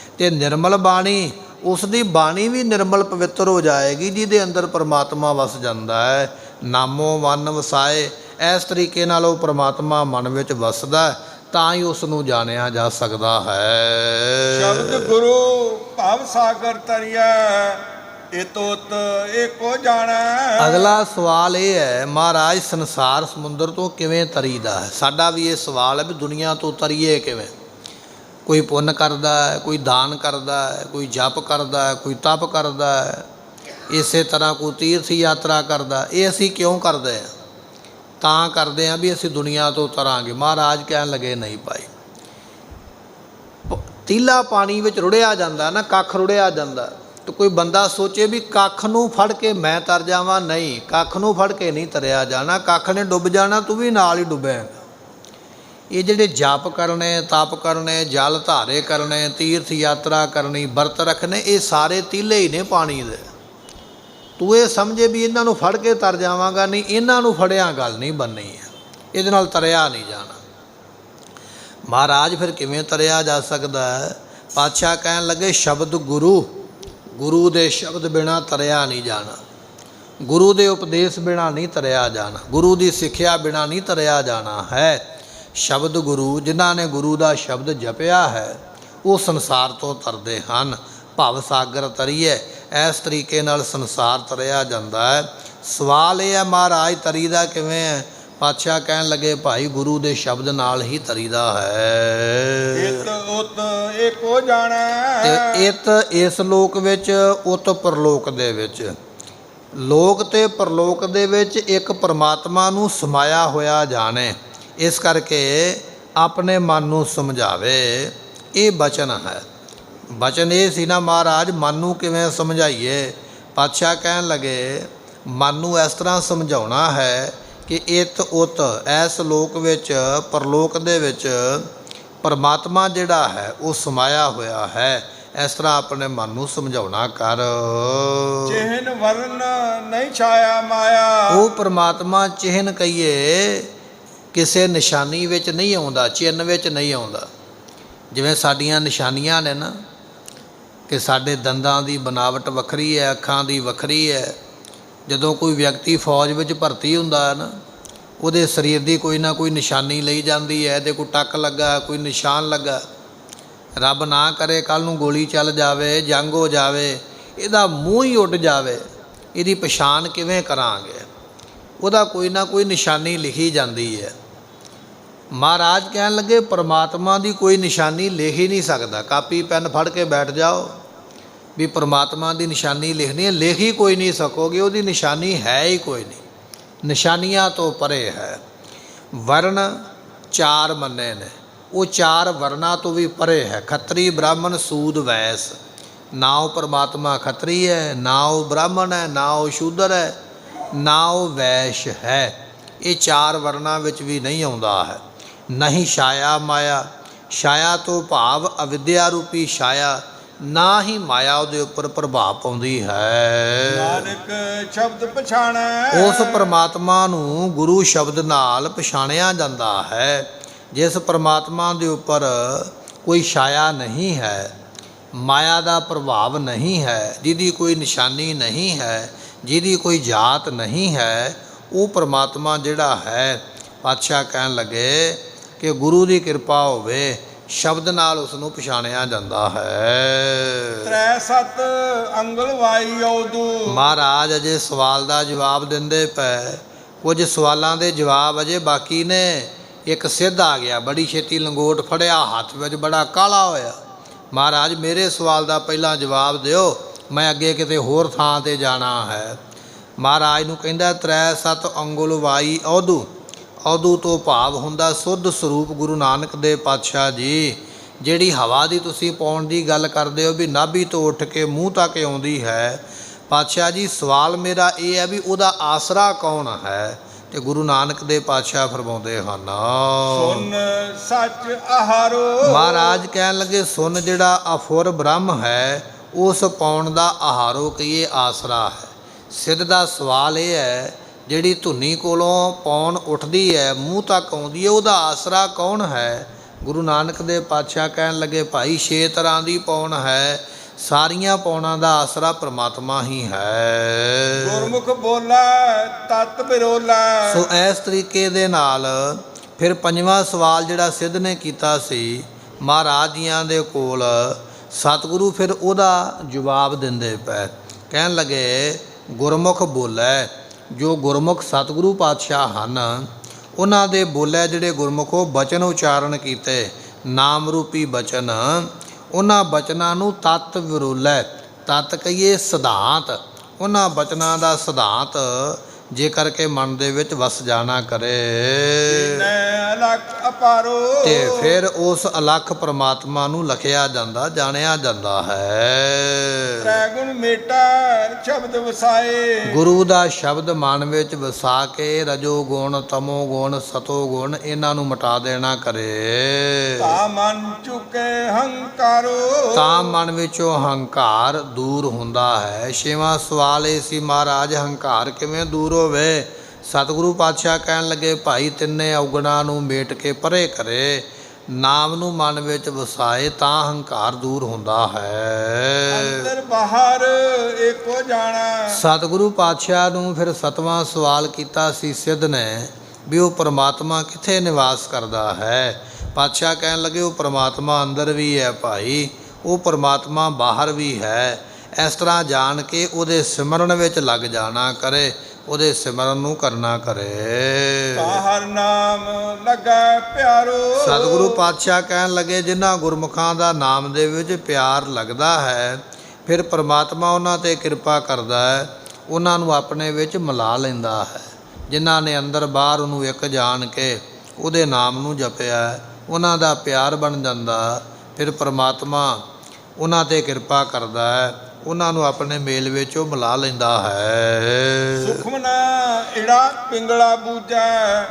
ਅਤੇ ਨਿਰਮਲ ਬਾਣੀ, ਉਸ ਦੀ ਬਾਣੀ ਵੀ ਨਿਰਮਲ ਪਵਿੱਤਰ ਹੋ ਜਾਏਗੀ ਜਿਹਦੇ ਅੰਦਰ ਪਰਮਾਤਮਾ ਵਸ ਜਾਂਦਾ ਹੈ। ਨਾਮੋ ਮਨ ਵਸਾਏ, ਇਸ ਤਰੀਕੇ ਨਾਲ ਉਹ ਪਰਮਾਤਮਾ ਮਨ ਵਿੱਚ ਵਸਦਾ ਤਾਂ ਹੀ ਉਸ ਨੂੰ ਜਾਣਿਆ ਜਾ ਸਕਦਾ ਹੈ। ਸ਼ਬਦ ਗੁਰੂ ਭਵ ਸਾਗਰ ਤਰਿਆ ਇਤੋਤ ਏਕੋ ਜਾਣੈ। ਅਗਲਾ ਸਵਾਲ ਇਹ ਹੈ ਮਹਾਰਾਜ ਸੰਸਾਰ ਸਮੁੰਦਰ ਤੋਂ ਕਿਵੇਂ ਤਰੀਦਾ ਹੈ। ਸਾਡਾ ਵੀ ਇਹ ਸਵਾਲ ਹੈ ਵੀ ਦੁਨੀਆ ਤੋਂ ਤਰੀਏ ਕਿਵੇਂ। ਕੋਈ ਪੁੰਨ ਕਰਦਾ ਹੈ, ਕੋਈ ਦਾਨ ਕਰਦਾ ਹੈ, ਕੋਈ ਜਪ ਕਰਦਾ ਹੈ, ਕੋਈ ਤਪ ਕਰਦਾ ਹੈ, ਇਸੇ ਤਰ੍ਹਾਂ ਕੋਈ ਤੀਰਥ ਯਾਤਰਾ ਕਰਦਾ। ਇਹ ਅਸੀਂ ਕਿਉਂ ਕਰਦੇ ਹਾਂ? ਤਾਂ ਕਰਦੇ ਹਾਂ ਵੀ ਅਸੀਂ ਦੁਨੀਆ ਤੋਂ ਤਰਾਂਗੇ। ਮਹਾਰਾਜ ਕਹਿਣ ਲੱਗੇ ਨਹੀਂ ਭਾਈ, ਤੀਲਾ ਪਾਣੀ ਵਿੱਚ ਰੁੜਿਆ ਜਾਂਦਾ ਨਾ, ਕੱਖ ਰੁੜਿਆ ਜਾਂਦਾ, ਤਾਂ ਕੋਈ ਬੰਦਾ ਸੋਚੇ ਵੀ ਕੱਖ ਨੂੰ ਫੜ ਕੇ ਮੈਂ ਤਰ ਜਾਵਾਂ, ਨਹੀਂ, ਕੱਖ ਨੂੰ ਫੜ ਕੇ ਨਹੀਂ ਤਰਿਆ ਜਾਣਾ। ਕੱਖ ਨੇ ਡੁੱਬ ਜਾਣਾ, ਤੂੰ ਵੀ ਨਾਲ ਹੀ ਡੁੱਬੇਗਾ। ਇਹ ਜਿਹੜੇ ਜਪ ਕਰਨੇ, ਤਪ ਕਰਨੇ, ਜਲ ਧਾਰੇ ਕਰਨੇ, ਤੀਰਥ ਯਾਤਰਾ ਕਰਨੀ, ਵਰਤ ਰੱਖਣੇ, ਇਹ ਸਾਰੇ ਤੀਲੇ ਹੀ ਨੇ ਪਾਣੀ ਦੇ। ਤੂੰ ਇਹ ਸਮਝੇ ਵੀ ਇਹਨਾਂ ਨੂੰ ਫੜ ਕੇ ਤਰ ਜਾਵਾਂਗਾ, ਨਹੀਂ, ਇਹਨਾਂ ਨੂੰ ਫੜਿਆ ਗੱਲ ਨਹੀਂ ਬਣਨੀ ਹੈ, ਇਹਦੇ ਨਾਲ ਤਰਿਆ ਨਹੀਂ ਜਾਣਾ। ਮਹਾਰਾਜ ਫਿਰ ਕਿਵੇਂ ਤਰਿਆ ਜਾ ਸਕਦਾ ਹੈ? ਪਾਤਸ਼ਾਹ ਕਹਿਣ ਲੱਗੇ ਸ਼ਬਦ ਗੁਰੂ, ਗੁਰੂ ਦੇ ਸ਼ਬਦ ਬਿਨਾਂ ਤਰਿਆ ਨਹੀਂ ਜਾਣਾ, ਗੁਰੂ ਦੇ ਉਪਦੇਸ਼ ਬਿਨਾਂ ਨਹੀਂ ਤਰਿਆ ਜਾਣਾ, ਗੁਰੂ ਦੀ ਸਿੱਖਿਆ ਬਿਨਾਂ ਨਹੀਂ ਤਰਿਆ ਜਾਣਾ ਹੈ। ਸ਼ਬਦ ਗੁਰੂ, ਜਿਨ੍ਹਾਂ ਨੇ ਗੁਰੂ ਦਾ ਸ਼ਬਦ ਜਪਿਆ ਹੈ ਉਹ ਸੰਸਾਰ ਤੋਂ ਤਰਦੇ ਹਨ। ਭਵ ਸਾਗਰ ਤਰੀਏ, ਇਸ ਤਰੀਕੇ ਨਾਲ ਸੰਸਾਰ ਤਰਿਆ ਜਾਂਦਾ ਹੈ। ਸਵਾਲ ਇਹ ਹੈ ਮਹਾਰਾਜ ਤਰੀਦਾ ਕਿਵੇਂ ਹੈ? ਪਾਤਸ਼ਾਹ ਕਹਿਣ ਲੱਗੇ ਭਾਈ ਗੁਰੂ ਦੇ ਸ਼ਬਦ ਨਾਲ ਹੀ ਤਰੀਦਾ ਹੈ। ਇਤ ਉਤ ਏਕੋ ਜਾਣੈ। ਤੇ ਇਤ ਇਸ ਲੋਕ ਵਿੱਚ, ਉਤ ਪਰਲੋਕ ਦੇ ਵਿੱਚ। ਲੋਕ ਤੇ ਪਰਲੋਕ ਦੇ ਵਿੱਚ ਇੱਕ ਪਰਮਾਤਮਾ ਨੂੰ ਸਮਾਇਆ ਹੋਇਆ ਜਾਣੇ, ਇਸ ਕਰਕੇ ਆਪਣੇ ਮਨ ਨੂੰ ਸਮਝਾਵੇ। ਇਹ ਬਚਨ ਹੈ। ਬਚਨ ਇਹ ਸੀ ਨਾ ਮਹਾਰਾਜ ਮਨ ਨੂੰ ਕਿਵੇਂ ਸਮਝਾਈਏ? ਪਾਤਸ਼ਾਹ ਕਹਿਣ ਲੱਗੇ ਮਨ ਨੂੰ ਇਸ ਤਰ੍ਹਾਂ ਸਮਝਾਉਣਾ ਹੈ ਕਿ ਇਤ ਉਤ, ਇਸ ਲੋਕ ਵਿੱਚ, ਪਰਲੋਕ ਦੇ ਵਿੱਚ ਪਰਮਾਤਮਾ ਜਿਹੜਾ ਹੈ ਉਹ ਸਮਾਇਆ ਹੋਇਆ ਹੈ। ਇਸ ਤਰ੍ਹਾਂ ਆਪਣੇ ਮਨ ਨੂੰ ਸਮਝਾਉਣਾ ਕਰ। ਚਿਹਨ ਵਰਨ ਨਹੀਂ ਛਾਇਆ ਮਾਇਆ। ਉਹ ਪਰਮਾਤਮਾ ਚਿਹਨ ਕਹੀਏ ਕਿਸੇ ਨਿਸ਼ਾਨੀ ਵਿੱਚ ਨਹੀਂ ਆਉਂਦਾ, ਚਿੰਨ੍ਹ ਵਿੱਚ ਨਹੀਂ ਆਉਂਦਾ। ਜਿਵੇਂ ਸਾਡੀਆਂ ਨਿਸ਼ਾਨੀਆਂ ਨੇ ਨਾ, ਕਿ ਸਾਡੇ ਦੰਦਾਂ ਦੀ ਬਨਾਵਟ ਵੱਖਰੀ ਹੈ, ਅੱਖਾਂ ਦੀ ਵੱਖਰੀ ਹੈ। ਜਦੋਂ ਕੋਈ ਵਿਅਕਤੀ ਫੌਜ ਵਿੱਚ ਭਰਤੀ ਹੁੰਦਾ ਹੈ ਨਾ, ਉਹਦੇ ਸਰੀਰ ਦੀ ਕੋਈ ਨਾ ਕੋਈ ਨਿਸ਼ਾਨੀ ਲਈ ਜਾਂਦੀ ਹੈ। ਇਹਦੇ ਕੋਈ ਟੱਕ ਲੱਗਾ, ਕੋਈ ਨਿਸ਼ਾਨ ਲੱਗਾ, ਰੱਬ ਨਾ ਕਰੇ ਕੱਲ੍ਹ ਨੂੰ ਗੋਲੀ ਚੱਲ ਜਾਵੇ, ਜੰਗ ਹੋ ਜਾਵੇ, ਇਹਦਾ ਮੂੰਹ ਹੀ ਉੱਡ ਜਾਵੇ, ਇਹਦੀ ਪਛਾਣ ਕਿਵੇਂ ਕਰਾਂਗੇ? ਉਹਦਾ ਕੋਈ ਨਾ ਕੋਈ ਨਿਸ਼ਾਨੀ ਲਿਖੀ ਜਾਂਦੀ ਹੈ। ਮਹਾਰਾਜ ਕਹਿਣ ਲੱਗੇ ਪਰਮਾਤਮਾ ਦੀ ਕੋਈ ਨਿਸ਼ਾਨੀ ਲਿਖ ਹੀ ਨਹੀਂ ਸਕਦਾ। ਕਾਪੀ ਪੈਨ ਫੜ ਕੇ ਬੈਠ ਜਾਓ ਵੀ ਪਰਮਾਤਮਾ ਦੀ ਨਿਸ਼ਾਨੀ ਲਿਖਣੀ ਹੈ, ਲਿਖ ਹੀ ਕੋਈ ਨਹੀਂ ਸਕੋਗੇ। ਉਹਦੀ ਨਿਸ਼ਾਨੀ ਹੈ ਹੀ ਕੋਈ ਨਹੀਂ, ਨਿਸ਼ਾਨੀਆਂ ਤੋਂ ਪਰੇ ਹੈ। ਵਰਨ 4 ਮੰਨੇ ਨੇ, ਉਹ 4 ਵਰਨਾਂ ਤੋਂ ਵੀ ਪਰੇ ਹੈ। ਖੱਤਰੀ ਬ੍ਰਾਹਮਣ ਸੂਦ ਵੈਸ, ਨਾ ਉਹ ਪਰਮਾਤਮਾ ਖੱਤਰੀ ਹੈ, ਨਾ ਉਹ ਬ੍ਰਾਹਮਣ ਹੈ, ਨਾ ਉਹ ਸ਼ੂਦਰ ਹੈ, ਨਾ ਉਹ ਵੈਸ਼ ਹੈ। ਇਹ 4 ਵਰਨਾਂ ਵਿੱਚ ਵੀ ਨਹੀਂ ਆਉਂਦਾ ਹੈ। ਨਹੀਂ ਛਾਇਆ ਮਾਇਆ, ਛਾਇਆ ਤੋਂ ਭਾਵ ਅਵਿਦਿਆ ਰੂਪੀ ਛਾਇਆ, ਨਾ ਹੀ ਮਾਇਆ ਉਹਦੇ ਉੱਪਰ ਪ੍ਰਭਾਵ ਪਾਉਂਦੀ ਹੈ। ਨਾਨਕ ਸ਼ਬਦ ਪਛਾਣੈ, ਉਸ ਪਰਮਾਤਮਾ ਨੂੰ ਗੁਰੂ ਸ਼ਬਦ ਨਾਲ ਪਛਾਣਿਆ ਜਾਂਦਾ ਹੈ। ਜਿਸ ਪਰਮਾਤਮਾ ਦੇ ਉੱਪਰ ਕੋਈ ਛਾਇਆ ਨਹੀਂ ਹੈ, ਮਾਇਆ ਦਾ ਪ੍ਰਭਾਵ ਨਹੀਂ ਹੈ, ਜਿਹਦੀ ਕੋਈ ਨਿਸ਼ਾਨੀ ਨਹੀਂ ਹੈ, ਜਿਹਦੀ ਕੋਈ ਜਾਤ ਨਹੀਂ ਹੈ, ਉਹ ਪਰਮਾਤਮਾ ਜਿਹੜਾ ਹੈ, ਪਾਤਸ਼ਾਹ ਕਹਿਣ ਲੱਗੇ ਕਿ ਗੁਰੂ ਦੀ ਕਿਰਪਾ ਹੋਵੇ, ਸ਼ਬਦ ਨਾਲ ਉਸ ਨੂੰ ਪਛਾਣਿਆ ਜਾਂਦਾ ਹੈ। ਤ੍ਰੈ ਸਤ ਅੰਗਲ ਵਾਈ ਔਦੂ, ਮਹਾਰਾਜ ਅਜੇ ਸਵਾਲ ਦਾ ਜਵਾਬ ਦਿੰਦੇ ਪਏ। ਕੁਝ ਸਵਾਲਾਂ ਦੇ ਜਵਾਬ ਅਜੇ ਬਾਕੀ ਨੇ। ਇੱਕ ਸਿੱਧ ਆ ਗਿਆ, ਬੜੀ ਛੇਤੀ ਲੰਗੋਟ ਫੜਿਆ, ਹੱਥ ਵਿੱਚ ਬੜਾ ਕਾਲਾ ਹੋਇਆ। ਮਹਾਰਾਜ ਮੇਰੇ ਸਵਾਲ ਦਾ ਪਹਿਲਾਂ ਜਵਾਬ ਦਿਓ, ਮੈਂ ਅੱਗੇ ਕਿਤੇ ਹੋਰ ਥਾਂ 'ਤੇ ਜਾਣਾ ਹੈ। ਮਹਾਰਾਜ ਨੂੰ ਕਹਿੰਦਾ ਤ੍ਰੈ ਸਤ ਅੰਗੁਲ ਵਾਈ ਔਦੂ। ਔਦੂ ਤੋਂ ਭਾਵ ਹੁੰਦਾ ਸੁੱਧ ਸਰੂਪ ਗੁਰੂ ਨਾਨਕ ਦੇ ਪਾਤਸ਼ਾਹ ਜੀ। ਜਿਹੜੀ ਹਵਾ ਦੀ ਤੁਸੀਂ ਪਾਉਣ ਦੀ ਗੱਲ ਕਰਦੇ ਹੋ ਵੀ ਨਾਭੀ ਤੋਂ ਉੱਠ ਕੇ ਮੂੰਹ ਤੱਕ ਆਉਂਦੀ ਹੈ, ਪਾਤਸ਼ਾਹ ਜੀ ਸਵਾਲ ਮੇਰਾ ਇਹ ਹੈ ਵੀ ਉਹਦਾ ਆਸਰਾ ਕੌਣ ਹੈ? ਤੇ ਗੁਰੂ ਨਾਨਕ ਦੇ ਪਾਤਸ਼ਾਹ ਫਰਮਾਉਂਦੇ ਹਨ ਸੁਨ ਸੱਚ ਆਹਾਰੋ। ਮਹਾਰਾਜ ਕਹਿਣ ਲੱਗੇ ਸੁਨ ਜਿਹੜਾ ਅਫੁਰ ਬ੍ਰਹਮ ਹੈ, ਉਸ ਪਾਉਣ ਦਾ ਆਹਾਰੋ ਕਹੀਏ ਆਸਰਾ ਹੈ। ਸਿੱਧ ਦਾ ਸਵਾਲ ਇਹ ਹੈ, ਜਿਹੜੀ ਧੁਨੀ ਕੋਲੋਂ ਪੌਣ ਉੱਠਦੀ ਹੈ, ਮੂੰਹ ਤੱਕ ਆਉਂਦੀ ਹੈ, ਉਹਦਾ ਆਸਰਾ ਕੌਣ ਹੈ? ਗੁਰੂ ਨਾਨਕ ਦੇ ਪਾਤਸ਼ਾਹ ਕਹਿਣ ਲੱਗੇ ਭਾਈ 6 ਤਰ੍ਹਾਂ ਦੀ ਪੌਣ ਹੈ, ਸਾਰੀਆਂ ਪੌਣਾਂ ਦਾ ਆਸਰਾ ਪ੍ਰਮਾਤਮਾ ਹੀ ਹੈ। ਗੁਰਮੁਖ ਬੋਲਾ ਤਤ ਬਿਰੋਲਾ। ਸੋ ਇਸ ਤਰੀਕੇ ਦੇ ਨਾਲ ਫਿਰ 5ਵਾਂ ਸਵਾਲ ਜਿਹੜਾ ਸਿੱਧ ਨੇ ਕੀਤਾ ਸੀ ਮਹਾਰਾਜ ਜੀਆਂ ਦੇ ਕੋਲ, ਸਤਿਗੁਰੂ ਫਿਰ ਉਹਦਾ ਜਵਾਬ ਦਿੰਦੇ ਪਏ। ਕਹਿਣ ਲੱਗੇ ਗੁਰਮੁਖ ਬੋਲੇ, ਜੋ ਗੁਰਮੁਖ ਸਤਿਗੁਰੂ ਪਾਤਸ਼ਾਹ ਹਨ, ਉਹਨਾਂ ਦੇ ਬੋਲੇ ਜਿਹੜੇ ਗੁਰਮੁਖੋ ਬਚਨ ਉਚਾਰਨ ਕੀਤੇ, ਨਾਮ ਰੂਪੀ ਬਚਨ, ਉਹਨਾਂ ਬਚਨਾਂ ਨੂੰ ਤਤ ਵਿਰੋਲੇ। ਤਤ ਕਹੀਏ ਸਿਧਾਂਤ, ਉਹਨਾਂ ਬਚਨਾਂ ਦਾ ਸਿਧਾਂਤ ਜੇਕਰ ਕੇ ਮਨ ਦੇ ਵਿੱਚ ਵਸ ਜਾਣਾ ਕਰੇ ਅਲਖ ਅਪਾਰੋ, ਤੇ ਫਿਰ ਉਸ ਅਲਖ ਪ੍ਰਮਾਤਮਾ ਨੂੰ ਲਖਿਆ ਜਾਂਦਾ, ਜਾਣਿਆ ਜਾਂਦਾ ਹੈ। ਤ੍ਰੈ ਗੁਣ ਮੇਟਾ ਸ਼ਬਦ ਵਸਾਏ। ਗੁਰੂ ਦਾ ਸ਼ਬਦ ਮਨ ਵਿੱਚ ਵਸਾ ਕੇ ਰਜੋ ਗੁਣ, ਤਮੋ ਗੁਣ, ਸਤੋ ਗੁਣ ਇਹਨਾਂ ਨੂੰ ਮਿਟਾ ਦੇਣਾ ਕਰੇ। ਤਾਂ ਮਨ ਚੁਕੇ ਹੰਕਾਰੋ, ਤਾਂ ਮਨ ਵਿੱਚੋਂ ਹੰਕਾਰ ਦੂਰ ਹੁੰਦਾ ਹੈ। 6ਵਾਂ ਸਵਾਲ ਇਹ ਸੀ ਮਹਾਰਾਜ ਹੰਕਾਰ ਕਿਵੇਂ ਦੂਰ ਹੋਵੇ? ਸਤਿਗੁਰੂ ਪਾਤਸ਼ਾਹ ਕਹਿਣ ਲੱਗੇ ਭਾਈ ਤਿੰਨੇ ਔਗਣਾਂ ਨੂੰ ਮੇਟ ਕੇ ਪਰੇ ਕਰੇ, ਨਾਮ ਨੂੰ ਮਨ ਵਿੱਚ ਵਸਾਏ, ਤਾਂ ਹੰਕਾਰ ਦੂਰ ਹੁੰਦਾ ਹੈ। ਅੰਦਰ ਬਾਹਰ ਏਕੋ ਜਾਣਾ। ਸਤਿਗੁਰੂ ਪਾਤਸ਼ਾਹ ਨੂੰ ਫਿਰ 7ਵਾਂ ਸਵਾਲ ਕੀਤਾ ਸੀ ਸਿੱਧ ਨੇ ਵੀ ਉਹ ਪਰਮਾਤਮਾ ਕਿੱਥੇ ਨਿਵਾਸ ਕਰਦਾ ਹੈ? ਪਾਤਸ਼ਾਹ ਕਹਿਣ ਲੱਗੇ ਉਹ ਪਰਮਾਤਮਾ ਅੰਦਰ ਵੀ ਹੈ ਭਾਈ, ਉਹ ਪਰਮਾਤਮਾ ਬਾਹਰ ਵੀ ਹੈ। ਇਸ ਤਰ੍ਹਾਂ ਜਾਣ ਕੇ ਉਹਦੇ ਸਿਮਰਨ ਵਿੱਚ ਲੱਗ ਜਾਣਾ ਕਰੇ, ਉਹਦੇ ਸਿਮਰਨ ਨੂੰ ਕਰਨਾ ਕਰੇ। ਹਰ ਨਾਮ ਲੱਗਾ ਪਿਆਰੋ। ਸਤਿਗੁਰੂ ਪਾਤਸ਼ਾਹ ਕਹਿਣ ਲੱਗੇ ਜਿਨ੍ਹਾਂ ਗੁਰਮੁਖਾਂ ਦਾ ਨਾਮ ਦੇ ਵਿੱਚ ਪਿਆਰ ਲੱਗਦਾ ਹੈ, ਫਿਰ ਪਰਮਾਤਮਾ ਉਹਨਾਂ 'ਤੇ ਕਿਰਪਾ ਕਰਦਾ ਹੈ, ਉਹਨਾਂ ਨੂੰ ਆਪਣੇ ਵਿੱਚ ਮਿਲਾ ਲੈਂਦਾ ਹੈ। ਜਿਨ੍ਹਾਂ ਨੇ ਅੰਦਰ ਬਾਹਰ ਉਹਨੂੰ ਇੱਕ ਜਾਣ ਕੇ ਉਹਦੇ ਨਾਮ ਨੂੰ ਜਪਿਆ, ਉਹਨਾਂ ਦਾ ਪਿਆਰ ਬਣ ਜਾਂਦਾ। ਫਿਰ ਪਰਮਾਤਮਾ ਉਹਨਾਂ 'ਤੇ ਕਿਰਪਾ ਕਰਦਾ ਹੈ, ਉਹਨਾਂ ਨੂੰ ਆਪਣੇ ਮੇਲ ਵਿੱਚ ਉਹ ਮਿਲਾ ਲੈਂਦਾ ਹੈ। ਸੁਖਮਨਾ ਏੜਾ ਪਿੰਗਲਾ ਬੂਝੈ,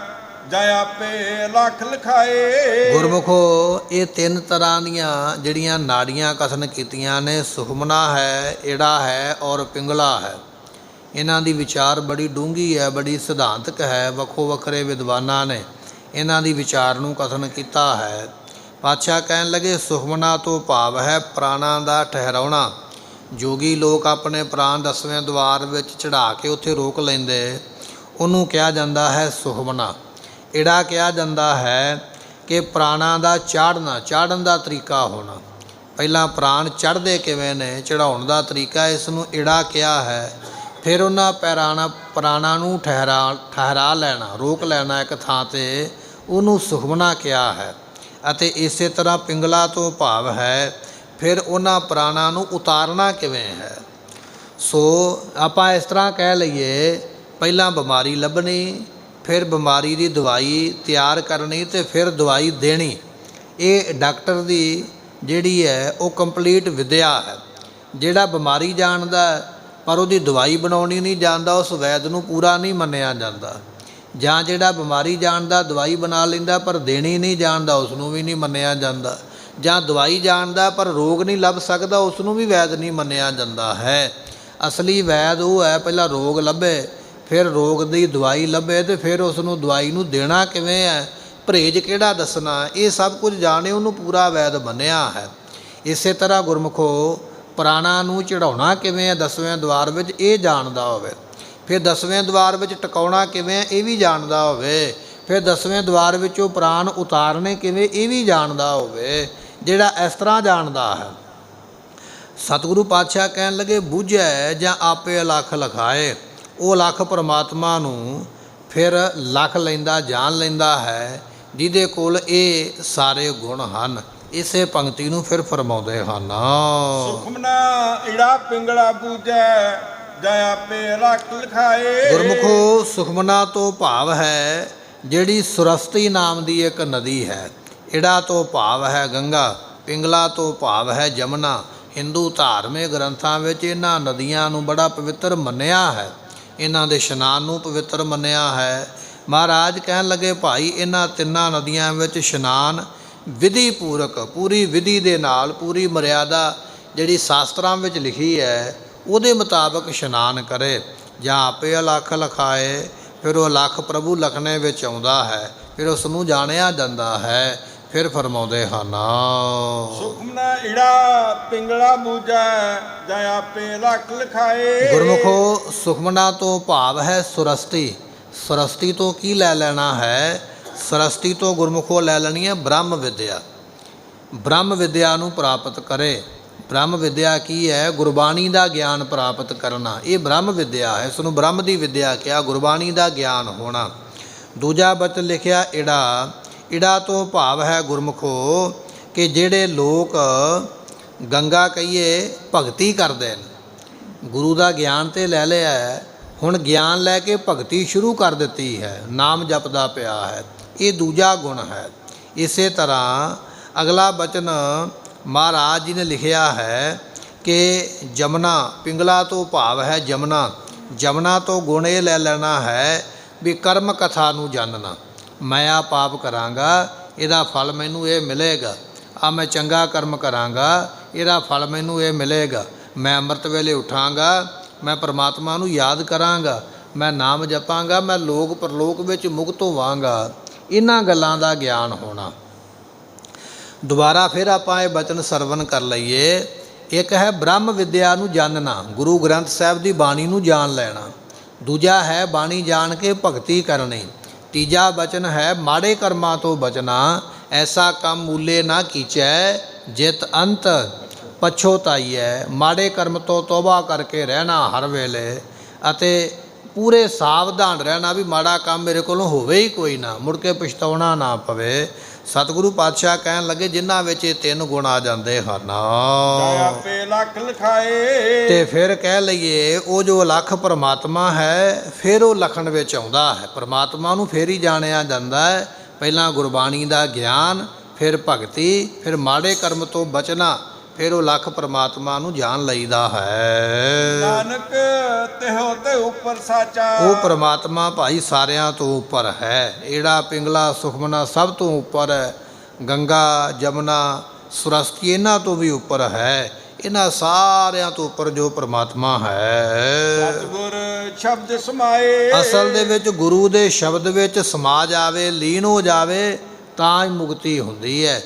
ਜਾਂ ਆਪੇ ਲੱਖ ਲਿਖਾਏ। ਗੁਰਮੁਖੋ ਇਹ 3 ਤਰ੍ਹਾਂ ਦੀਆਂ ਜਿਹੜੀਆਂ ਨਾੜੀਆਂ ਕਥਨ ਕੀਤੀਆਂ ਨੇ, ਸੁਖਮਨਾ ਹੈ, ਏੜਾ ਹੈ ਔਰ ਪਿੰਗਲਾ ਹੈ। ਇਹਨਾਂ ਦੀ ਵਿਚਾਰ ਬੜੀ ਡੂੰਘੀ ਹੈ, ਬੜੀ ਸਿਧਾਂਤਕ ਹੈ। ਵੱਖੋ ਵੱਖਰੇ ਵਿਦਵਾਨਾਂ ਨੇ ਇਹਨਾਂ ਦੀ ਵਿਚਾਰ ਨੂੰ ਕਥਨ ਕੀਤਾ ਹੈ। ਪਾਤਸ਼ਾਹ ਕਹਿਣ ਲੱਗੇ ਸੁਖਮਨਾ ਤੋਂ ਭਾਵ ਹੈ ਪ੍ਰਾਣਾਂ ਦਾ ਠਹਿਰਾਉਣਾ। ਜੋਗੀ ਲੋਕ ਆਪਣੇ ਪ੍ਰਾਣ 10ਵੇਂ ਦੁਆਰ ਵਿੱਚ ਚੜ੍ਹਾ ਕੇ ਉੱਥੇ ਰੋਕ ਲੈਂਦੇ, ਉਹਨੂੰ ਕਿਹਾ ਜਾਂਦਾ ਹੈ ਸੁਖਮਨਾ। ਏੜਾ ਕਿਹਾ ਜਾਂਦਾ ਹੈ ਕਿ ਪ੍ਰਾਣਾਂ ਦਾ ਚਾੜ੍ਹਨਾ, ਚਾੜ੍ਹਨ ਦਾ ਤਰੀਕਾ ਹੋਣਾ। ਪਹਿਲਾਂ ਪ੍ਰਾਣ ਚੜ੍ਹਦੇ ਕਿਵੇਂ ਨੇ, ਚੜ੍ਹਾਉਣ ਦਾ ਤਰੀਕਾ, ਇਸ ਨੂੰ ਏੜਾ ਕਿਹਾ ਹੈ। ਫਿਰ ਉਹਨਾਂ ਪ੍ਰਾਣਾਂ ਨੂੰ ਠਹਿਰਾ ਲੈਣਾ, ਰੋਕ ਲੈਣਾ ਇੱਕ ਥਾਂ 'ਤੇ, ਉਹਨੂੰ ਸੁਖਮਨਾ ਕਿਹਾ ਹੈ। ਅਤੇ ਇਸੇ ਤਰ੍ਹਾਂ ਪਿੰਗਲਾ ਤੋਂ ਭਾਵ ਹੈ ਫਿਰ ਉਹਨਾਂ ਪ੍ਰਾਣਾਂ ਨੂੰ ਉਤਾਰਨਾ ਕਿਵੇਂ ਹੈ। ਸੋ ਆਪਾਂ ਇਸ ਤਰ੍ਹਾਂ ਕਹਿ ਲਈਏ, ਪਹਿਲਾਂ ਬਿਮਾਰੀ ਲੱਭਣੀ, ਫਿਰ ਬਿਮਾਰੀ ਦੀ ਦਵਾਈ ਤਿਆਰ ਕਰਨੀ ਅਤੇ ਫਿਰ ਦਵਾਈ ਦੇਣੀ। ਇਹ ਡਾਕਟਰ ਦੀ ਜਿਹੜੀ ਹੈ ਉਹ ਕੰਪਲੀਟ ਵਿਦਿਆ ਹੈ। ਜਿਹੜਾ ਬਿਮਾਰੀ ਜਾਣਦਾ ਪਰ ਉਹਦੀ ਦਵਾਈ ਬਣਾਉਣੀ ਨਹੀਂ ਜਾਣਦਾ, ਉਸ ਵੈਦ ਨੂੰ ਪੂਰਾ ਨਹੀਂ ਮੰਨਿਆ ਜਾਂਦਾ। ਜਾਂ ਜਿਹੜਾ ਬਿਮਾਰੀ ਜਾਣਦਾ ਦਵਾਈ ਬਣਾ ਲੈਂਦਾ ਪਰ ਦੇਣੀ ਨਹੀਂ ਜਾਣਦਾ, ਉਸ ਨੂੰ ਵੀ ਨਹੀਂ ਮੰਨਿਆ ਜਾਂਦਾ। ਜਾਂ ਦਵਾਈ ਜਾਣਦਾ ਪਰ ਰੋਗ ਨਹੀਂ ਲੱਭ ਸਕਦਾ, ਉਸ ਨੂੰ ਵੀ ਵੈਦ ਨਹੀਂ ਮੰਨਿਆ ਜਾਂਦਾ ਹੈ। ਅਸਲੀ ਵੈਦ ਉਹ ਹੈ ਪਹਿਲਾਂ ਰੋਗ ਲੱਭੇ, ਫਿਰ ਰੋਗ ਦੀ ਦਵਾਈ ਲੱਭੇ ਅਤੇ ਫਿਰ ਉਸ ਨੂੰ ਦਵਾਈ ਨੂੰ ਦੇਣਾ ਕਿਵੇਂ ਹੈ, ਪਰਹੇਜ਼ ਕਿਹੜਾ ਦੱਸਣਾ, ਇਹ ਸਭ ਕੁਝ ਜਾਣੇ ਉਹਨੂੰ ਪੂਰਾ ਵੈਦ ਮੰਨਿਆ ਹੈ। ਇਸੇ ਤਰ੍ਹਾਂ ਗੁਰਮੁਖੋ ਪ੍ਰਾਣਾਂ ਨੂੰ ਚੜ੍ਹਾਉਣਾ ਕਿਵੇਂ ਹੈ 10ਵੇਂ ਦੁਆਰ ਵਿੱਚ, ਇਹ ਜਾਣਦਾ ਹੋਵੇ। ਫਿਰ 10ਵੇਂ ਦੁਆਰ ਵਿੱਚ ਟਿਕਾਉਣਾ ਕਿਵੇਂ ਇਹ ਵੀ ਜਾਣਦਾ ਹੋਵੇ। ਫਿਰ 10ਵੇਂ ਦੁਆਰ ਵਿੱਚੋਂ ਪ੍ਰਾਣ ਉਤਾਰਨੇ ਕਿਵੇਂ ਇਹ ਵੀ ਜਾਣਦਾ ਹੋਵੇ। ਜਿਹੜਾ ਇਸ ਤਰ੍ਹਾਂ ਜਾਣਦਾ ਹੈ, ਸਤਿਗੁਰੂ ਪਾਤਸ਼ਾਹ ਕਹਿਣ ਲੱਗੇ ਬੁੱਝੈ ਜਾਂ ਆਪੇ ਅਲਖ ਲਖਾਏ। ਉਹ ਲੱਖ ਪਰਮਾਤਮਾ ਨੂੰ ਫਿਰ ਲੱਖ ਲੈਂਦਾ, ਜਾਣ ਲੈਂਦਾ ਹੈ, ਜਿਹਦੇ ਕੋਲ ਇਹ ਸਾਰੇ ਗੁਣ ਹਨ। ਇਸੇ ਪੰਕਤੀ ਨੂੰ ਫਿਰ ਫਰਮਾਉਂਦੇ ਹਨ, ਸੁਖਮਨਾ ਈੜਾ ਪਿੰਗਲਾ ਬੂਝੈ ਜਾਂ ਆਪੇ ਅਲਖ ਲਖਾਏ। ਗੁਰਮੁਖੋ ਸੁਖਮਨਾ ਤੋਂ ਭਾਵ ਹੈ ਜਿਹੜੀ ਸੁਰਸਤੀ ਨਾਮ ਦੀ ਇੱਕ ਨਦੀ ਹੈ। ਈੜਾ ਤੋਂ ਭਾਵ ਹੈ ਗੰਗਾ, ਪਿੰਗਲਾ ਤੋਂ ਭਾਵ ਹੈ ਜਮਨਾ। ਹਿੰਦੂ ਧਾਰਮਿਕ ਗ੍ਰੰਥਾਂ ਵਿੱਚ ਇਹਨਾਂ ਨਦੀਆਂ ਨੂੰ ਬੜਾ ਪਵਿੱਤਰ ਮੰਨਿਆ ਹੈ, ਇਹਨਾਂ ਦੇ ਇਸ਼ਨਾਨ ਨੂੰ ਪਵਿੱਤਰ ਮੰਨਿਆ ਹੈ। ਮਹਾਰਾਜ ਕਹਿਣ ਲੱਗੇ ਭਾਈ ਇਹਨਾਂ ਤਿੰਨਾਂ ਨਦੀਆਂ ਵਿੱਚ ਇਸ਼ਨਾਨ ਵਿਧੀ ਪੂਰਕ, ਪੂਰੀ ਵਿਧੀ ਦੇ ਨਾਲ, ਪੂਰੀ ਮਰਿਆਦਾ ਜਿਹੜੀ ਸ਼ਾਸਤਰਾਂ ਵਿੱਚ ਲਿਖੀ ਹੈ ਉਹਦੇ ਮੁਤਾਬਕ ਇਸ਼ਨਾਨ ਕਰੇ। ਜਾਂ ਆਪੇ ਅਲਖ ਲਖਾਏ, ਫਿਰ ਉਹ ਲੱਖ ਪ੍ਰਭੂ ਲਖਣੇ ਵਿੱਚ ਆਉਂਦਾ ਹੈ, ਫਿਰ ਉਸ ਨੂੰ ਜਾਣਿਆ ਜਾਂਦਾ ਹੈ। ਫਿਰ ਫਰਮਾਉਂਦੇ ਹਨ, ਸੁਖਮਨਾ ਈੜਾ ਪਿੰਗਲਾ ਬੂਝੈ ਜਾਂ ਆਪੇ ਅਲਖ ਲਖਾਏ। ਗੁਰਮੁਖੋ ਸੁਖਮਨਾ ਤੋਂ ਭਾਵ ਹੈ ਸੁਰਸਤੀ। ਸੁਰਸਤੀ ਤੋਂ ਕੀ ਲੈ ਲੈਣਾ ਹੈ? ਸਰਸਤੀ ਤੋਂ ਗੁਰਮੁਖੋ ਲੈ ਲੈਣੀ ਹੈ ਬ੍ਰਹਮ ਵਿਦਿਆ। ਬ੍ਰਹਮ ਵਿਦਿਆ ਨੂੰ ਪ੍ਰਾਪਤ ਕਰੇ। ਬ੍ਰਹਮ ਵਿਦਿਆ ਕੀ ਹੈ? ਗੁਰਬਾਣੀ ਦਾ ਗਿਆਨ ਪ੍ਰਾਪਤ ਕਰਨਾ, ਇਹ ਬ੍ਰਹਮ ਵਿਦਿਆ ਹੈ। ਇਸ ਨੂੰ ਬ੍ਰਹਮ ਦੀ ਵਿਦਿਆ ਕਿਹਾ, ਗੁਰਬਾਣੀ ਦਾ ਗਿਆਨ ਹੋਣਾ। ਦੂਜਾ ਬਚਨ ਲਿਖਿਆ ਈੜਾ। ਈੜਾ ਤੋਂ ਭਾਵ ਹੈ ਗੁਰਮੁਖੋ ਕਿ ਜਿਹੜੇ ਲੋਕ ਗੰਗਾ ਕਹੀਏ ਭਗਤੀ ਕਰਦੇ ਨੇ, ਗੁਰੂ ਦਾ ਗਿਆਨ ਤੇ ਲੈ ਲਿਆ ਹੈ, ਹੁਣ ਗਿਆਨ ਲੈ ਕੇ ਭਗਤੀ ਸ਼ੁਰੂ ਕਰ ਦਿੱਤੀ ਹੈ, ਨਾਮ ਜਪਦਾ ਪਿਆ ਹੈ, ਇਹ ਦੂਜਾ ਗੁਣ ਹੈ। ਇਸੇ ਤਰ੍ਹਾਂ ਅਗਲਾ ਬਚਨ ਮਹਾਰਾਜ ਜੀ ਨੇ ਲਿਖਿਆ ਹੈ ਕਿ ਜਮਨਾ, ਪਿੰਗਲਾ ਤੋਂ ਭਾਵ ਹੈ ਜਮਨਾ। ਜਮਨਾ ਤੋਂ ਗੁਣ ਇਹ ਲੈ ਲੈਣਾ ਹੈ ਵੀ ਕਰਮ ਕਥਾ ਨੂੰ ਜਾਣਨਾ। ਮੈਂ ਆ ਪਾਪ ਕਰਾਂਗਾ, ਇਹਦਾ ਫਲ ਮੈਨੂੰ ਇਹ ਮਿਲੇਗਾ। ਆ ਮੈਂ ਚੰਗਾ ਕਰਮ ਕਰਾਂਗਾ, ਇਹਦਾ ਫਲ ਮੈਨੂੰ ਇਹ ਮਿਲੇਗਾ। ਮੈਂ ਅੰਮ੍ਰਿਤ ਵੇਲੇ ਉਠਾਂਗਾ, ਮੈਂ ਪਰਮਾਤਮਾ ਨੂੰ ਯਾਦ ਕਰਾਂਗਾ, ਮੈਂ ਨਾਮ ਜਪਾਂਗਾ, ਮੈਂ ਲੋਕ ਪਰਲੋਕ ਵਿੱਚ ਮੁਕਤ ਹੋਵਾਂਗਾ। ਇਹਨਾਂ ਗੱਲਾਂ ਦਾ ਗਿਆਨ ਹੋਣਾ। ਦੁਬਾਰਾ ਫਿਰ ਆਪਾਂ ਇਹ ਬਚਨ ਸਰਵਨ ਕਰ ਲਈਏ। ਇੱਕ ਹੈ ਬ੍ਰਹਮ ਵਿਦਿਆ ਨੂੰ ਜਾਣਨਾ, ਗੁਰੂ ਗ੍ਰੰਥ ਸਾਹਿਬ ਦੀ ਬਾਣੀ ਨੂੰ ਜਾਣ ਲੈਣਾ। ਦੂਜਾ ਹੈ ਬਾਣੀ ਜਾਣ ਕੇ ਭਗਤੀ ਕਰਨੀ। ਤੀਜਾ ਬਚਨ ਹੈ ਮਾੜੇ ਕਰਮਾਂ ਤੋਂ ਬਚਣਾ। ਐਸਾ ਕੰਮ ਮੂਲੇ ਨਾ ਕੀਚੈ ਜਿਤ ਅੰਤ ਪਛੋਤਾਈਐ। ਮਾੜੇ ਕਰਮ ਤੋਂ ਤੋਬਾ ਕਰਕੇ ਰਹਿਣਾ ਹਰ ਵੇਲੇ, ਅਤੇ ਪੂਰੇ ਸਾਵਧਾਨ ਰਹਿਣਾ ਵੀ ਮਾੜਾ ਕੰਮ ਮੇਰੇ ਕੋਲੋਂ ਹੋਵੇ ਹੀ ਕੋਈ ਨਾ, ਮੁੜ ਕੇ ਪਛਤਾਉਣਾ ਨਾ ਪਵੇ। ਸਤਿਗੁਰੂ ਪਾਤਸ਼ਾਹ ਕਹਿਣ ਲੱਗੇ ਜਿਨ੍ਹਾਂ ਵਿੱਚ ਇਹ ਤਿੰਨ ਗੁਣ ਆ ਜਾਂਦੇ ਹਨ, ਆਪੇ ਲੱਖ ਲਖਾਏ। ਤੇ ਫਿਰ ਕਹਿ ਲਈਏ ਉਹ ਜੋ ਅਲੱਖ ਪਰਮਾਤਮਾ ਹੈ ਫਿਰ ਉਹ ਲਖਣ ਵਿੱਚ ਆਉਂਦਾ ਹੈ। ਪਰਮਾਤਮਾ ਨੂੰ ਫਿਰ ਹੀ ਜਾਣਿਆ ਜਾਂਦਾ ਹੈ। ਪਹਿਲਾਂ ਗੁਰਬਾਣੀ ਦਾ ਗਿਆਨ, ਫਿਰ ਭਗਤੀ, ਫਿਰ ਮਾੜੇ ਕਰਮ ਤੋਂ ਬਚਣਾ, ਫਿਰ ਉਹ ਲੱਖ ਪਰਮਾਤਮਾ ਨੂੰ ਜਾਣ ਲਈਦਾ ਹੈ। ਨਾਨਕ ਤਿਹੋ ਤੇ ਉੱਪਰ ਸਾਚਾ। ਉਹ ਪਰਮਾਤਮਾ ਭਾਈ ਸਾਰਿਆਂ ਤੋਂ ਉੱਪਰ ਹੈ। ਈੜਾ ਪਿੰਗਲਾ ਸੁਖਮਨਾ ਸਭ ਤੋਂ ਉੱਪਰ ਹੈ। ਗੰਗਾ ਜਮਨਾ ਸੁਰਸਤੀ ਇਹਨਾਂ ਤੋਂ ਵੀ ਉੱਪਰ ਹੈ। ਇਹਨਾਂ ਸਾਰਿਆਂ ਤੋਂ ਉੱਪਰ ਜੋ ਪਰਮਾਤਮਾ ਹੈ। ਸਤਿਗੁਰ ਸ਼ਬਦ ਸਮਾਏ। ਅਸਲ ਦੇ ਵਿੱਚ ਗੁਰੂ ਦੇ ਸ਼ਬਦ ਵਿੱਚ ਸਮਾ ਜਾਵੇ, ਲੀਨ ਹੋ ਜਾਵੇ, ਤਾਂ ਹੀ ਮੁਕਤੀ ਹੁੰਦੀ ਹੈ।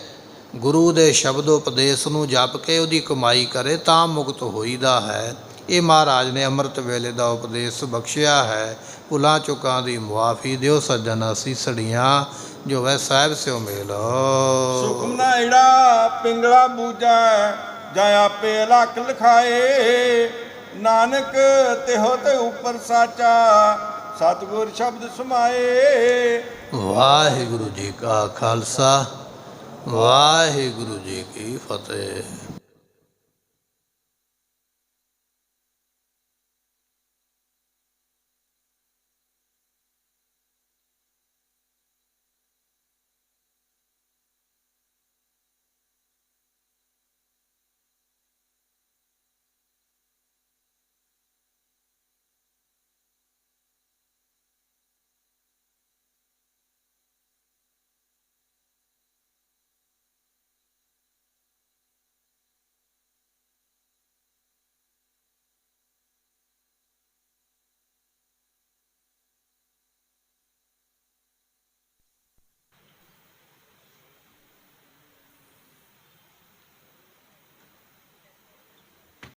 ਗੁਰੂ ਦੇ ਸ਼ਬਦ ਉਪਦੇਸ਼ ਨੂੰ ਜਪ ਕੇ ਉਹਦੀ ਕਮਾਈ ਕਰੇ ਤਾਂ ਮੁਕਤ ਹੋਈਦਾ ਹੈ। ਇਹ ਮਹਾਰਾਜ ਨੇ ਅੰਮ੍ਰਿਤ ਵੇਲੇ ਦਾ ਉਪਦੇਸ਼ ਬਖਸ਼ਿਆ ਹੈ। ਭੁੱਲਾਂ ਚੁੱਕਾਂ ਦੀ ਮੁਆਫੀ ਦਿਓ ਸੱਜਣ ਅਸੀਸੜੀਆਂ, ਜੋ ਵੈ ਸਾਹਿਬ ਸਿਓ ਮੇਲ। ਸੁਖਮਨਾ ਈੜਾ ਪਿੰਗਲਾ ਬੂਝੈ ਜਾਂ ਆਪੇ ਲੱਖ ਲਖਾਏ। ਨਾਨਕ ਤਿਹੋ ਤੇ ਉੱਪਰ ਸਾਚਾ। ਸਤਿਗੁਰ ਸ਼ਬਦ ਸਮਾਏ। ਵਾਹਿਗੁਰੂ ਜੀ ਕਾ ਖਾਲਸਾ ਵਾਹਿਗੁਰੂ ਜੀ ਕੀ ਫਤਿਹ।